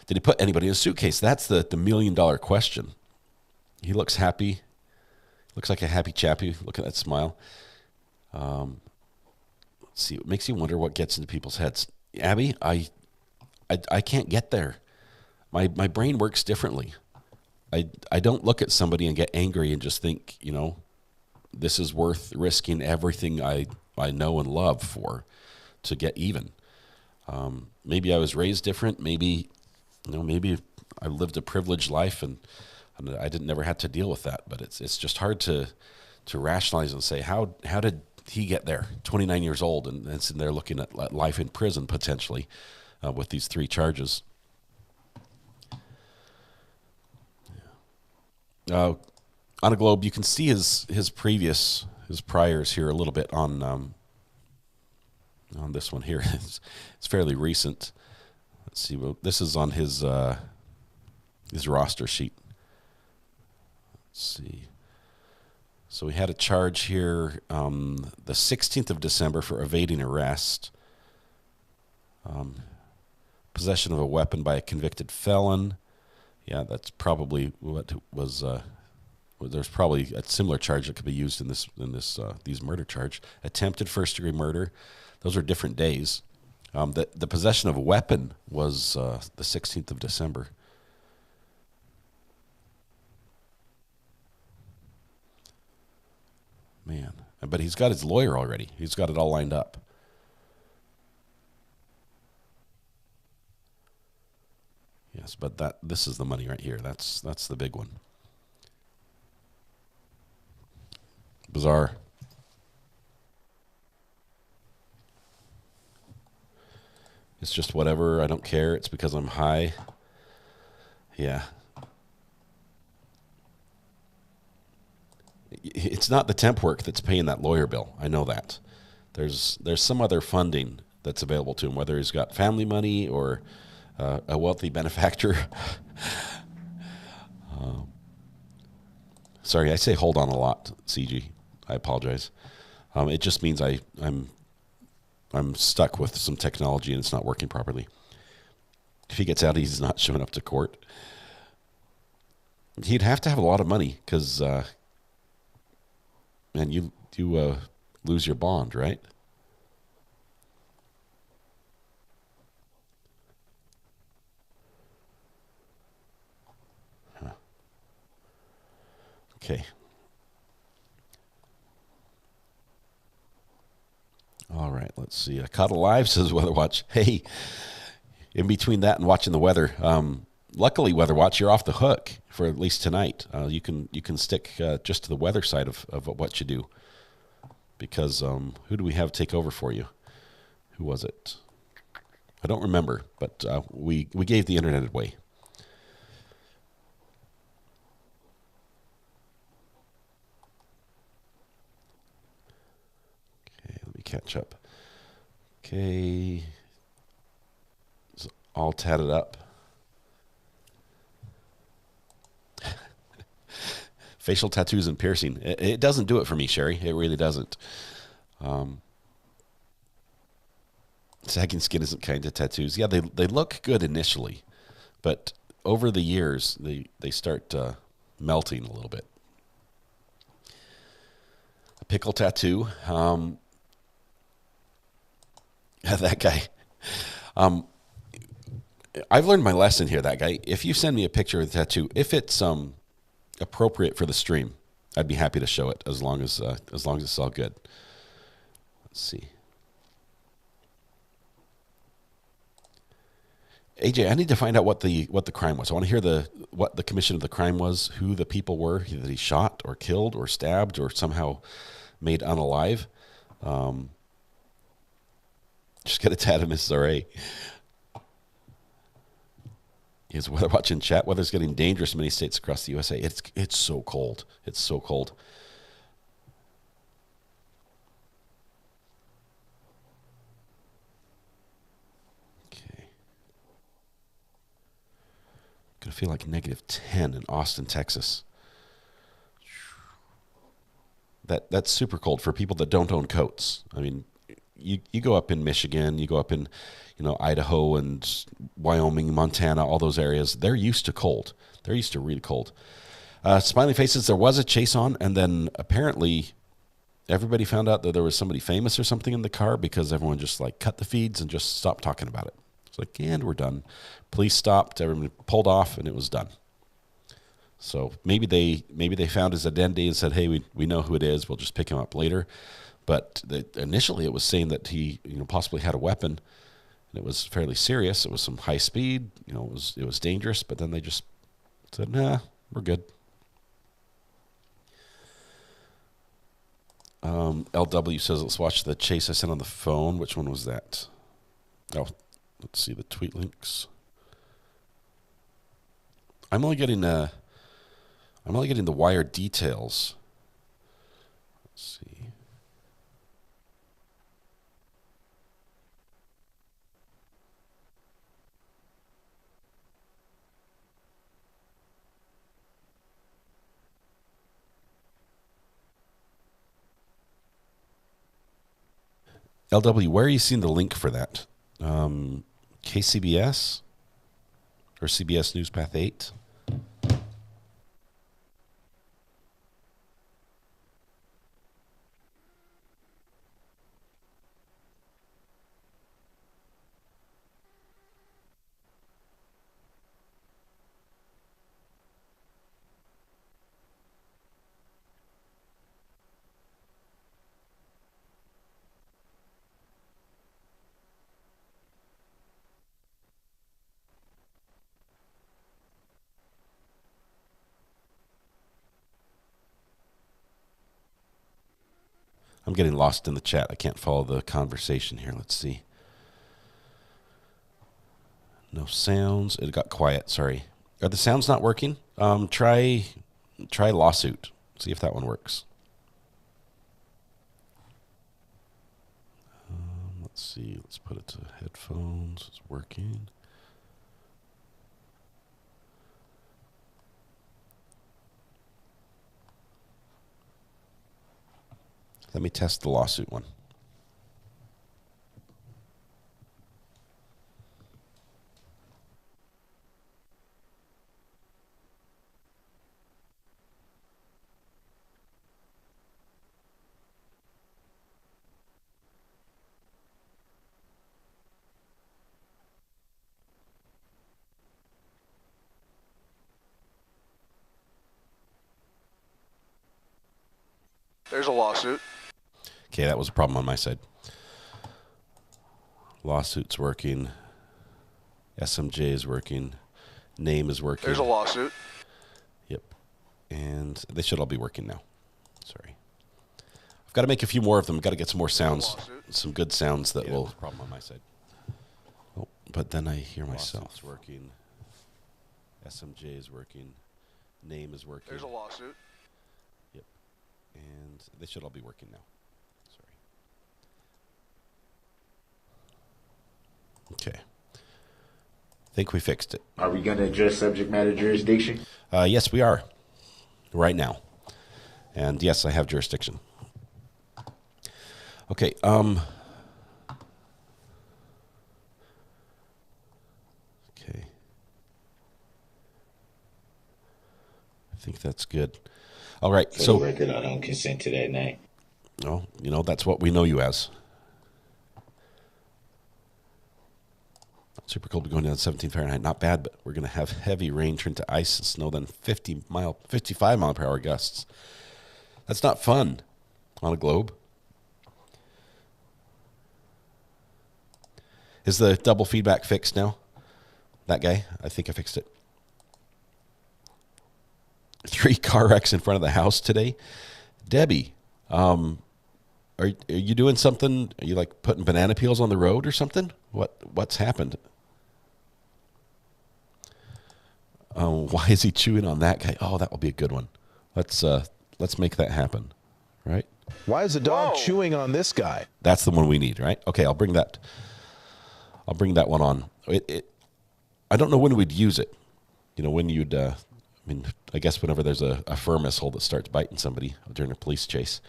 Did he put anybody in a suitcase? That's the $1 million question. He looks happy. Looks like a happy chappy. Look at that smile. Let's see. It makes you wonder what gets into people's heads. Abby, I can't get there. My brain works differently. I don't look at somebody and get angry and just think, this is worth risking everything I know and love for to get even. Maybe I was raised different. Maybe I lived a privileged life and I never had to deal with that. But it's just hard to rationalize and say, how did he get there? 29 years old and sitting there looking at life in prison potentially with these 3 charges. On a globe, you can see his priors here a little bit on this one here. It's fairly recent. Let's see. Well, this is on his roster sheet. Let's see. So we had a charge here the 16th of December for evading arrest. Possession of a weapon by a convicted felon. Yeah, that's probably what was. There's probably a similar charge that could be used in these murder charge. Attempted first-degree murder. Those are different days. The possession of a weapon was the 16th of December. Man, but he's got his lawyer already. He's got it all lined up. Yes, but this is the money right here. That's the big one. Bizarre. It's just whatever. I don't care. It's because I'm high. Yeah. It's not the temp work that's paying that lawyer bill. I know that. There's some other funding that's available to him, whether he's got family money or a wealthy benefactor. Sorry, I say hold on a lot, CG. I apologize. It just means I'm stuck with some technology and it's not working properly. If he gets out, he's not showing up to court. He'd have to have a lot of money because, man, you lose your bond, right? Huh. Okay. All right, let's see. Caught Alive says Weather Watch. Hey, in between that and watching the weather, luckily Weather Watch, you're off the hook for at least tonight. You can stick just to the weather side of what you do. Because who do we have take over for you? Who was it? I don't remember, but we gave the internet away. Okay, let me catch up. Okay, it's all tatted up. Facial tattoos and piercing. It doesn't do it for me, Sherry. It really doesn't. Sagging skin isn't kind of tattoos. Yeah, they look good initially, but over the years, they start melting a little bit. A pickle tattoo. That guy. I've learned my lesson here, that guy. If you send me a picture of the tattoo, if it's appropriate for the stream, I'd be happy to show it as long as it's all good. Let's see. AJ, I need to find out what the crime was. I want to hear what the commission of the crime was, who the people were that he shot or killed or stabbed or somehow made unalive. Just get a tat of Mrs. R.A. Is Weather Watch in chat? Weather's getting dangerous in many states across the USA. It's so cold. It's so cold. Okay. Gonna feel like -10 in Austin, Texas. That's super cold for people that don't own coats. I mean, you go up in Michigan, you go up in Idaho and Wyoming, Montana, all those areas. They're used to cold. They're used to really cold. Smiley faces. There was a chase on, and then apparently everybody found out that there was somebody famous or something in the car because everyone just cut the feeds and just stopped talking about it. It's like, and we're done. Police stopped. Everyone pulled off, and it was done. So maybe they found his identity and said, hey, we know who it is. We'll just pick him up later. But initially it was saying that he possibly had a weapon, and it was fairly serious. It was some high speed. It was dangerous. But then they just said, nah, we're good. LW says, let's watch the chase I sent on the phone. Which one was that? Oh, let's see the tweet links. I'm only getting the wire details. Let's see. LW, where are you seeing the link for that? KCBS or CBS News Path 8? I'm getting lost in the chat. I can't follow the conversation here. Let's see. No sounds. It got quiet. Sorry. Are the sounds not working? Try lawsuit. See if that one works. Let's see. Let's put it to headphones. It's working. Let me test the lawsuit one. There's a lawsuit. Okay, that was a problem on my side. Lawsuit's working. SMJ is working. Name is working. There's a lawsuit. Yep. And they should all be working now. Sorry. I've got to make a few more of them. Got to get some more sounds. Some good sounds that will... problem on my side. Oh, but then I hear myself. Lawsuit's working. SMJ is working. Name is working. There's a lawsuit. Yep. And they should all be working now. Sorry. Okay. I think we fixed it. Are we going to address subject matter jurisdiction? Yes, we are. Right now. And yes, I have jurisdiction. Okay. Okay. I think that's good. All right. For the record, I don't consent to that name. No, you know, that's what we know you as. Super cold, going down 17 Fahrenheit. Not bad, but we're going to have heavy rain turn to ice and snow, then 55 mile per hour gusts. That's not fun on a globe. Is the double feedback fixed now? That guy? I think I fixed it. 3 car wrecks in front of the house today. Debbie, are you doing something? Are you like putting banana peels on the road or something? What's happened? Why is he chewing on that guy? Oh, that will be a good one. Let's make that happen, right? Why is the dog chewing on this guy? That's the one we need, right? Okay, I'll bring that one on. I don't know when we'd use it. You know, when you'd. I mean, I guess whenever there's a fur missile that starts biting somebody during a police chase.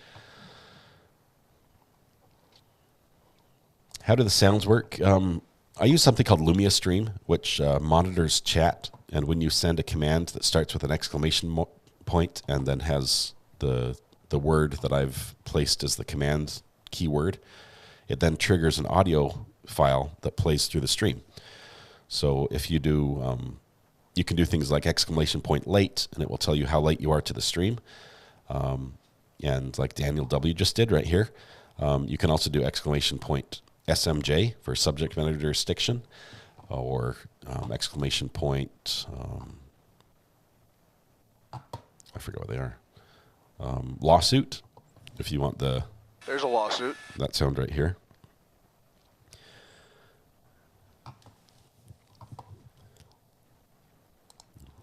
How do the sounds work? I use something called Lumia Stream, which monitors chat. And when you send a command that starts with an exclamation point and then has the word that I've placed as the command keyword, it then triggers an audio file that plays through the stream. So if you do, you can do things like exclamation point late, and it will tell you how late you are to the stream. And like Daniel W. just did right here, you can also do exclamation point SMJ for subject matter jurisdiction, or exclamation point, I forget what they are, lawsuit, if you want the... There's a lawsuit. That sound right here.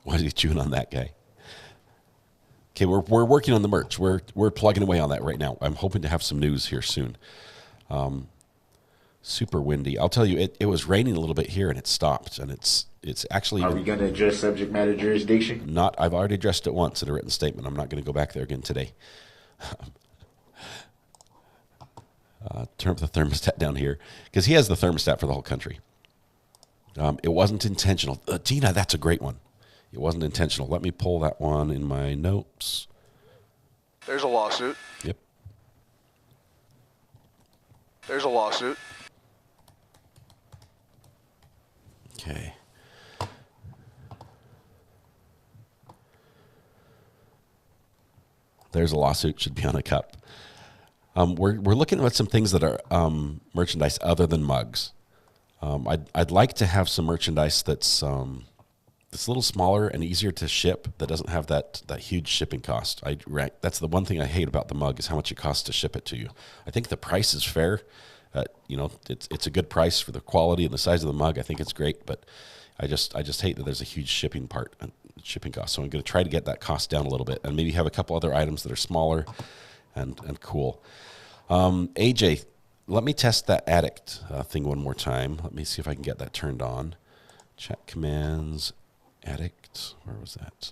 Why is he chewing on that guy? Okay, we're working on the merch. We're plugging away on that right now. I'm hoping to have some news here soon. Super windy. I'll tell you, it was raining a little bit here and it stopped, and it's actually... Are we going to address subject matter jurisdiction? I've already addressed it once in a written statement. I'm not going to go back there again today. Turn up the thermostat down here, because he has the thermostat for the whole country. It wasn't intentional. Tina, that's a great one. It wasn't intentional. Let me pull that one in my notes. There's a lawsuit. Yep. There's a lawsuit. Okay. There's a lawsuit, should be on a cup. We're looking at some things that are merchandise other than mugs. I'd like to have some merchandise that's a little smaller and easier to ship, that doesn't have that huge shipping cost. That's the one thing I hate about the mug, is how much it costs to ship it to you. I think the price is fair. You know, it's a good price for the quality and the size of the mug. I think it's great, but I just hate that there's a huge shipping cost. So I'm going to try to get that cost down a little bit, and maybe have a couple other items that are smaller and cool. AJ, let me test that addict thing one more time. Let me see if I can get that turned on. Chat commands, addict. Where was that?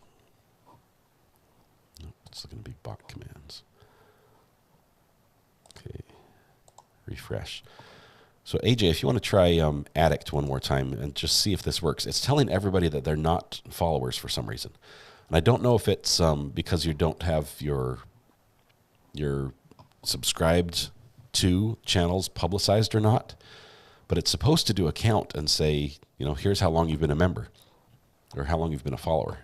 No, it's going to be bot commands. Okay. Refresh. So AJ, if you want to try addict one more time and just see if this works. It's telling everybody that they're not followers for some reason. And I don't know if it's because you don't have your subscribed to channels publicized or not, but it's supposed to do a count and say, you know, here's how long you've been a member or how long you've been a follower.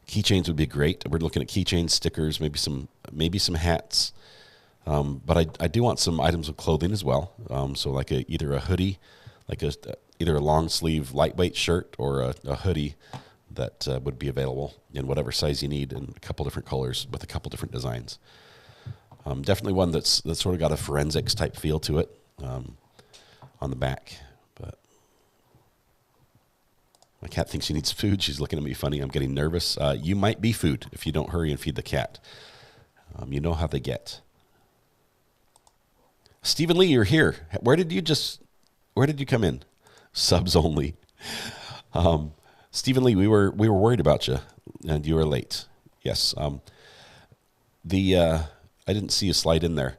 Keychains would be great. We're looking at keychains, stickers, maybe some maybe some hats. But I do want some items of clothing as well. So like either a hoodie, like either a long sleeve lightweight shirt or a hoodie that would be available in whatever size you need in a couple different colors with a couple different designs. Definitely one that's sort of got a forensics type feel to it on the back. But my cat thinks she needs food. She's looking at me funny. I'm getting nervous. You might be food if you don't hurry and feed the cat. You know how they get. Stephen Lee, you're here. Where did you come in? Subs only. Stephen Lee, we were worried about you, and you were late. Yes. I didn't see you slide in there.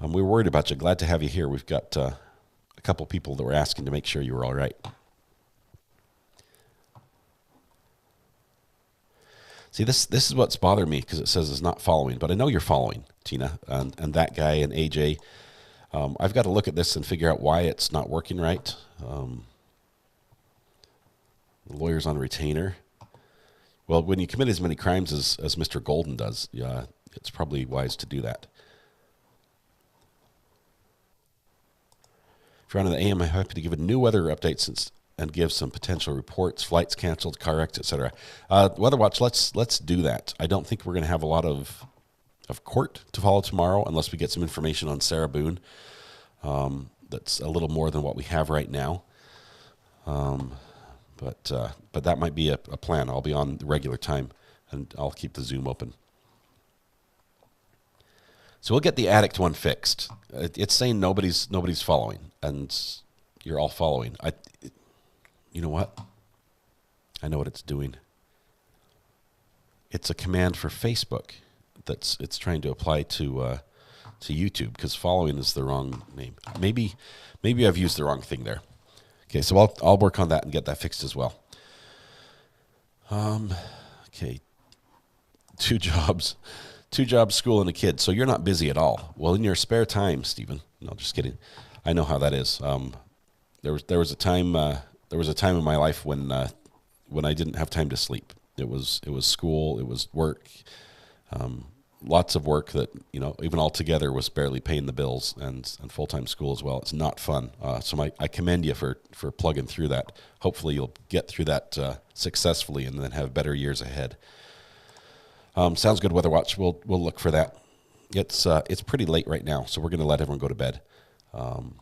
We were worried about you. Glad to have you here. We've got a couple people that were asking to make sure you were all right. See, this is what's bothering me because it says it's not following, but I know you're following, Tina, and that guy and AJ. I've got to look at this and figure out why it's not working right. The lawyer's on retainer. Well, when you commit as many crimes as Mr. Golden does, it's probably wise to do that. If you're on the AM, I'm happy to give a new weather update and give some potential reports, flights canceled, car wrecks, etc. Weather Watch, let's do that. I don't think we're going to have a lot of court to follow tomorrow unless we get some information on Sarah Boone. That's a little more than what we have right now. But that might be a plan. I'll be on the regular time, and I'll keep the Zoom open. So we'll get the addict one fixed. It's saying nobody's following, and you're all following. You know what? I know what it's doing. It's a command for Facebook it's trying to apply to YouTube because following is the wrong name. Maybe I've used the wrong thing there. Okay, so I'll work on that and get that fixed as well. Okay, two jobs, school, and a kid. So you're not busy at all. Well, in your spare time, Stephen. No, just kidding. I know how that is. There was a time in my life when I didn't have time to sleep. It was school. It was work. Lots of work that, even altogether was barely paying the bills, and full-time school as well. It's not fun. So I commend you for plugging through that. Hopefully you'll get through that successfully and then have better years ahead. Sounds good, Weather Watch. We'll look for that. It's pretty late right now, so we're going to let everyone go to bed. I'll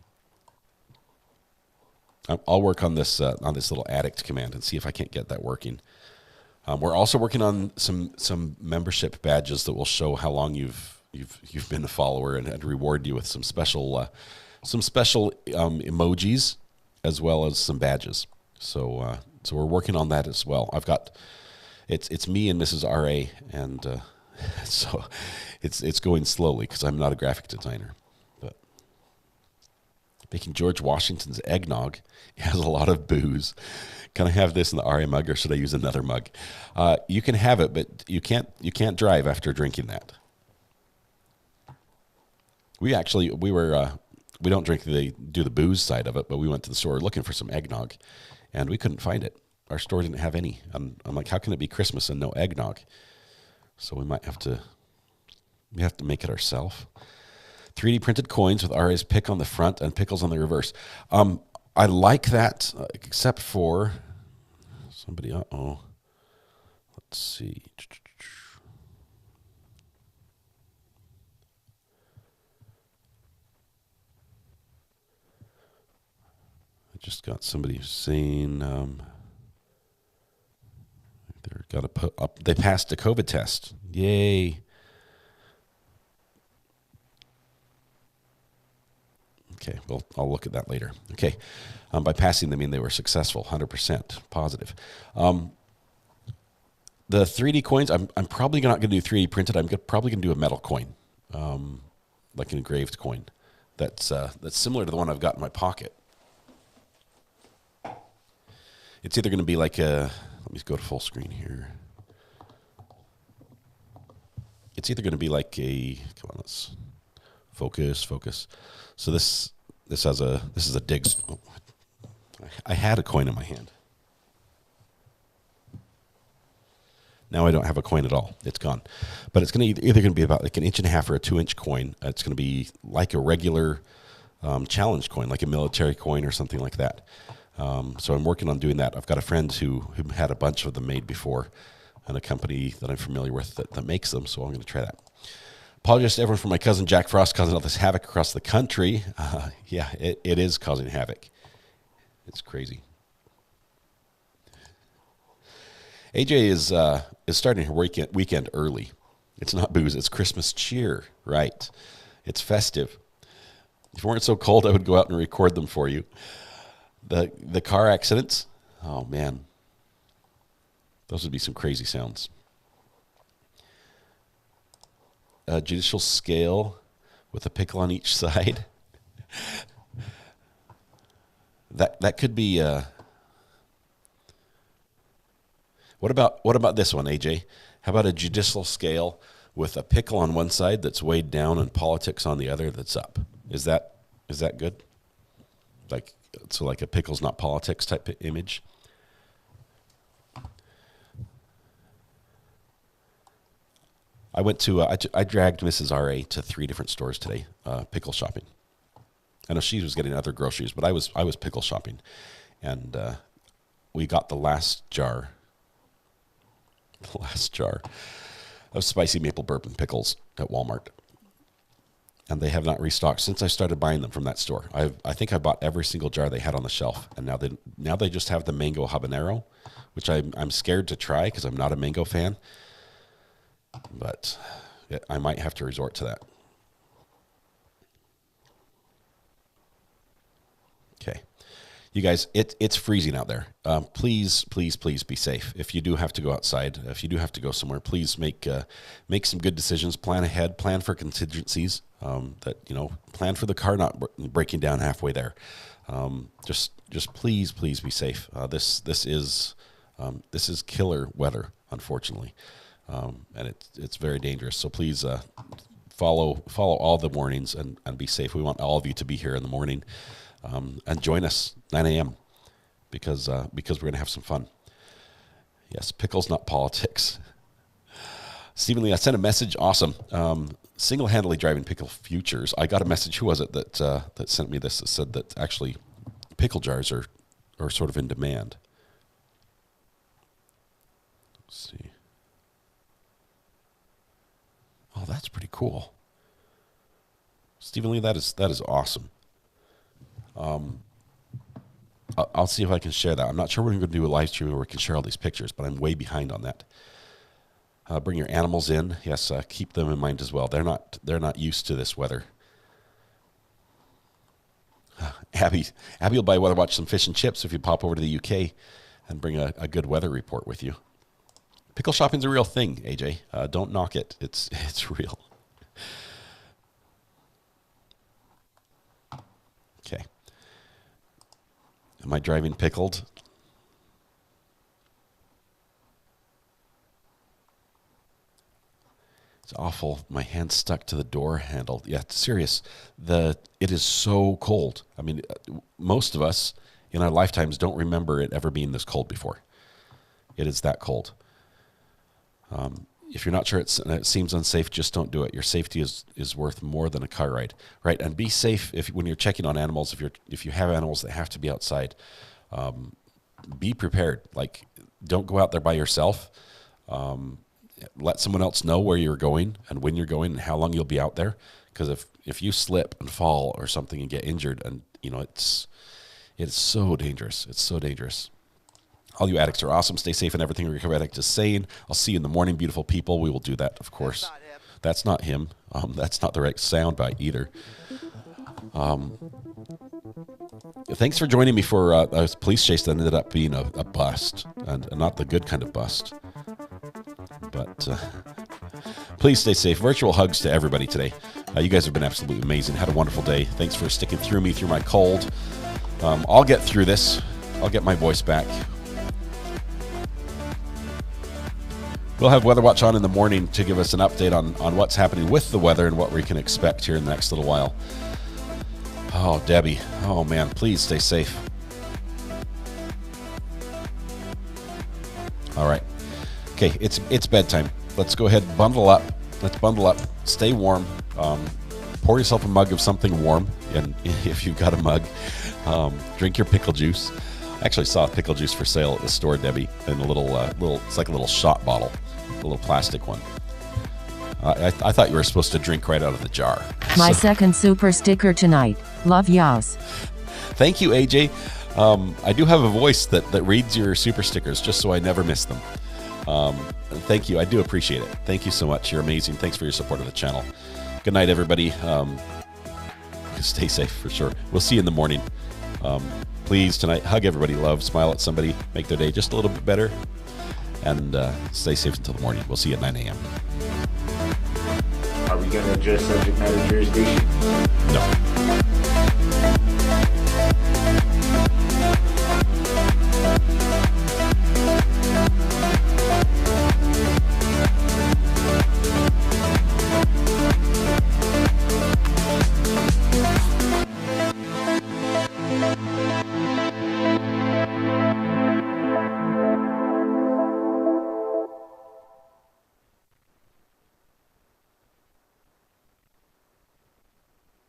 work on this little addict command and see if I can't get that working. We're also working on some membership badges that will show how long you've been a follower and reward you with some special emojis as well as some badges. So we're working on that as well. I've got it's me and Mrs. R.A. and so it's going slowly because I'm not a graphic designer. But making George Washington's eggnog, it has a lot of booze. Can I have this in the RA mug, or should I use another mug? You can have it, but you can't drive after drinking that. We don't do the booze side of it, but we went to the store looking for some eggnog, and we couldn't find it. Our store didn't have any. I'm like, how can it be Christmas and no eggnog? So we have to make it ourselves. 3D printed coins with RA's pick on the front and pickles on the reverse. I like that, except for somebody. Let's see. I just got somebody saying they passed the COVID test. Yay. Okay, well, I'll look at that later. Okay, by passing, they mean they were successful, 100% positive. The 3D coins, I'm probably not going to do 3D printed. I'm probably going to do a metal coin, like an engraved coin. That's similar to the one I've got in my pocket. It's either going to be like let me go to full screen here. It's either going to be like come on, let's focus. So this is a dig. Oh, I had a coin in my hand. Now I don't have a coin at all. It's gone. But it's going to either going to be about like an 1.5 inch or a 2 inch coin. It's going to be like a regular challenge coin, like a military coin or something like that. So I'm working on doing that. I've got a friend who had a bunch of them made before, and a company that I'm familiar with that makes them, so I'm going to try that. Apologize to everyone for my cousin Jack Frost causing all this havoc across the country. Yeah, it is causing havoc. It's crazy. AJ is starting her weekend early. It's not booze, it's Christmas cheer, right? It's festive. If it weren't so cold, I would go out and record them for you. The car accidents, oh man, those would be some crazy sounds. A judicial scale with a pickle on each side. That could be. What about this one, AJ? How about a judicial scale with a pickle on one side that's weighed down and politics on the other that's up? Is that good? Like a pickle's not politics type image. I dragged Mrs. R.A. to 3 different stores today, pickle shopping. I know she was getting other groceries, but I was pickle shopping, and we got the last jar of spicy maple bourbon pickles at Walmart, and they have not restocked since I started buying them from that store. I think I bought every single jar they had on the shelf, and now they just have the mango habanero, which I'm scared to try because I'm not a mango fan. But I might have to resort to that. Okay. You guys, it's freezing out there. Please be safe. If you do have to go outside, if you do have to go somewhere, please make some good decisions. Plan ahead. Plan for contingencies. Plan for the car not breaking down halfway there. Just please be safe. This is killer weather, unfortunately. And it's very dangerous. So please follow all the warnings and be safe. We want all of you to be here in the morning and join us 9 a.m. because we're going to have some fun. Yes, pickles, not politics. Stephen Lee, I sent a message. Awesome. Single-handedly driving pickle futures. I got a message. Who was it that sent me this? That said that actually pickle jars are sort of in demand. Let's see. Oh, that's pretty cool. Stephen Lee, that is awesome. I'll see if I can share that. I'm not sure we're going to do a live stream where we can share all these pictures, but I'm way behind on that. Bring your animals in. Yes, keep them in mind as well. They're not used to this weather. Abby will buy Weather Watch some fish and chips if you pop over to the UK and bring a good weather report with you. Pickle shopping's a real thing, AJ. Don't knock it. It's real. Okay. Am I driving pickled? It's awful. My hand's stuck to the door handle. Yeah, it's serious. It is so cold. I mean, most of us in our lifetimes don't remember it ever being this cold before. It is that cold. If you're not sure it seems unsafe, just don't do it. Your safety is worth more than a car ride, right? And be safe when you're checking on animals. If you have animals that have to be outside, be prepared. Like, don't go out there by yourself. Let someone else know where you're going and when you're going and how long you'll be out there. Because if you slip and fall or something and get injured, and it's so dangerous. It's so dangerous. All you addicts are awesome. Stay safe and everything Recover Addict is saying. I'll see you in the morning, beautiful people. We will do that, of course. That's not him. That's not the right sound bite either. Thanks for joining me for a police chase that ended up being a bust, and not the good kind of bust. But please stay safe. Virtual hugs to everybody today. You guys have been absolutely amazing. Had a wonderful day. Thanks for sticking through my cold. I'll get through this. I'll get my voice back. We'll have Weather Watch on in the morning to give us an update on what's happening with the weather and what we can expect here in the next little while. Oh, Debbie. Oh, man. Please stay safe. All right. Okay, it's bedtime. Let's go ahead and bundle up. Let's bundle up. Stay warm. Pour yourself a mug of something warm, and if you've got a mug, drink your pickle juice. I actually saw pickle juice for sale at the store, Debbie, in a little, it's like a little shot bottle, a little plastic one. I thought you were supposed to drink right out of the jar. My second super sticker tonight. Love yas. Thank you, AJ. I do have a voice that reads your super stickers just so I never miss them. Thank you. I do appreciate it. Thank you so much. You're amazing. Thanks for your support of the channel. Good night, everybody. Stay safe for sure. We'll see you in the morning. Please, tonight, hug everybody, love, smile at somebody, make their day just a little bit better, and stay safe until the morning. We'll see you at 9 a.m. Are we going to address subject matter jurisdiction? No.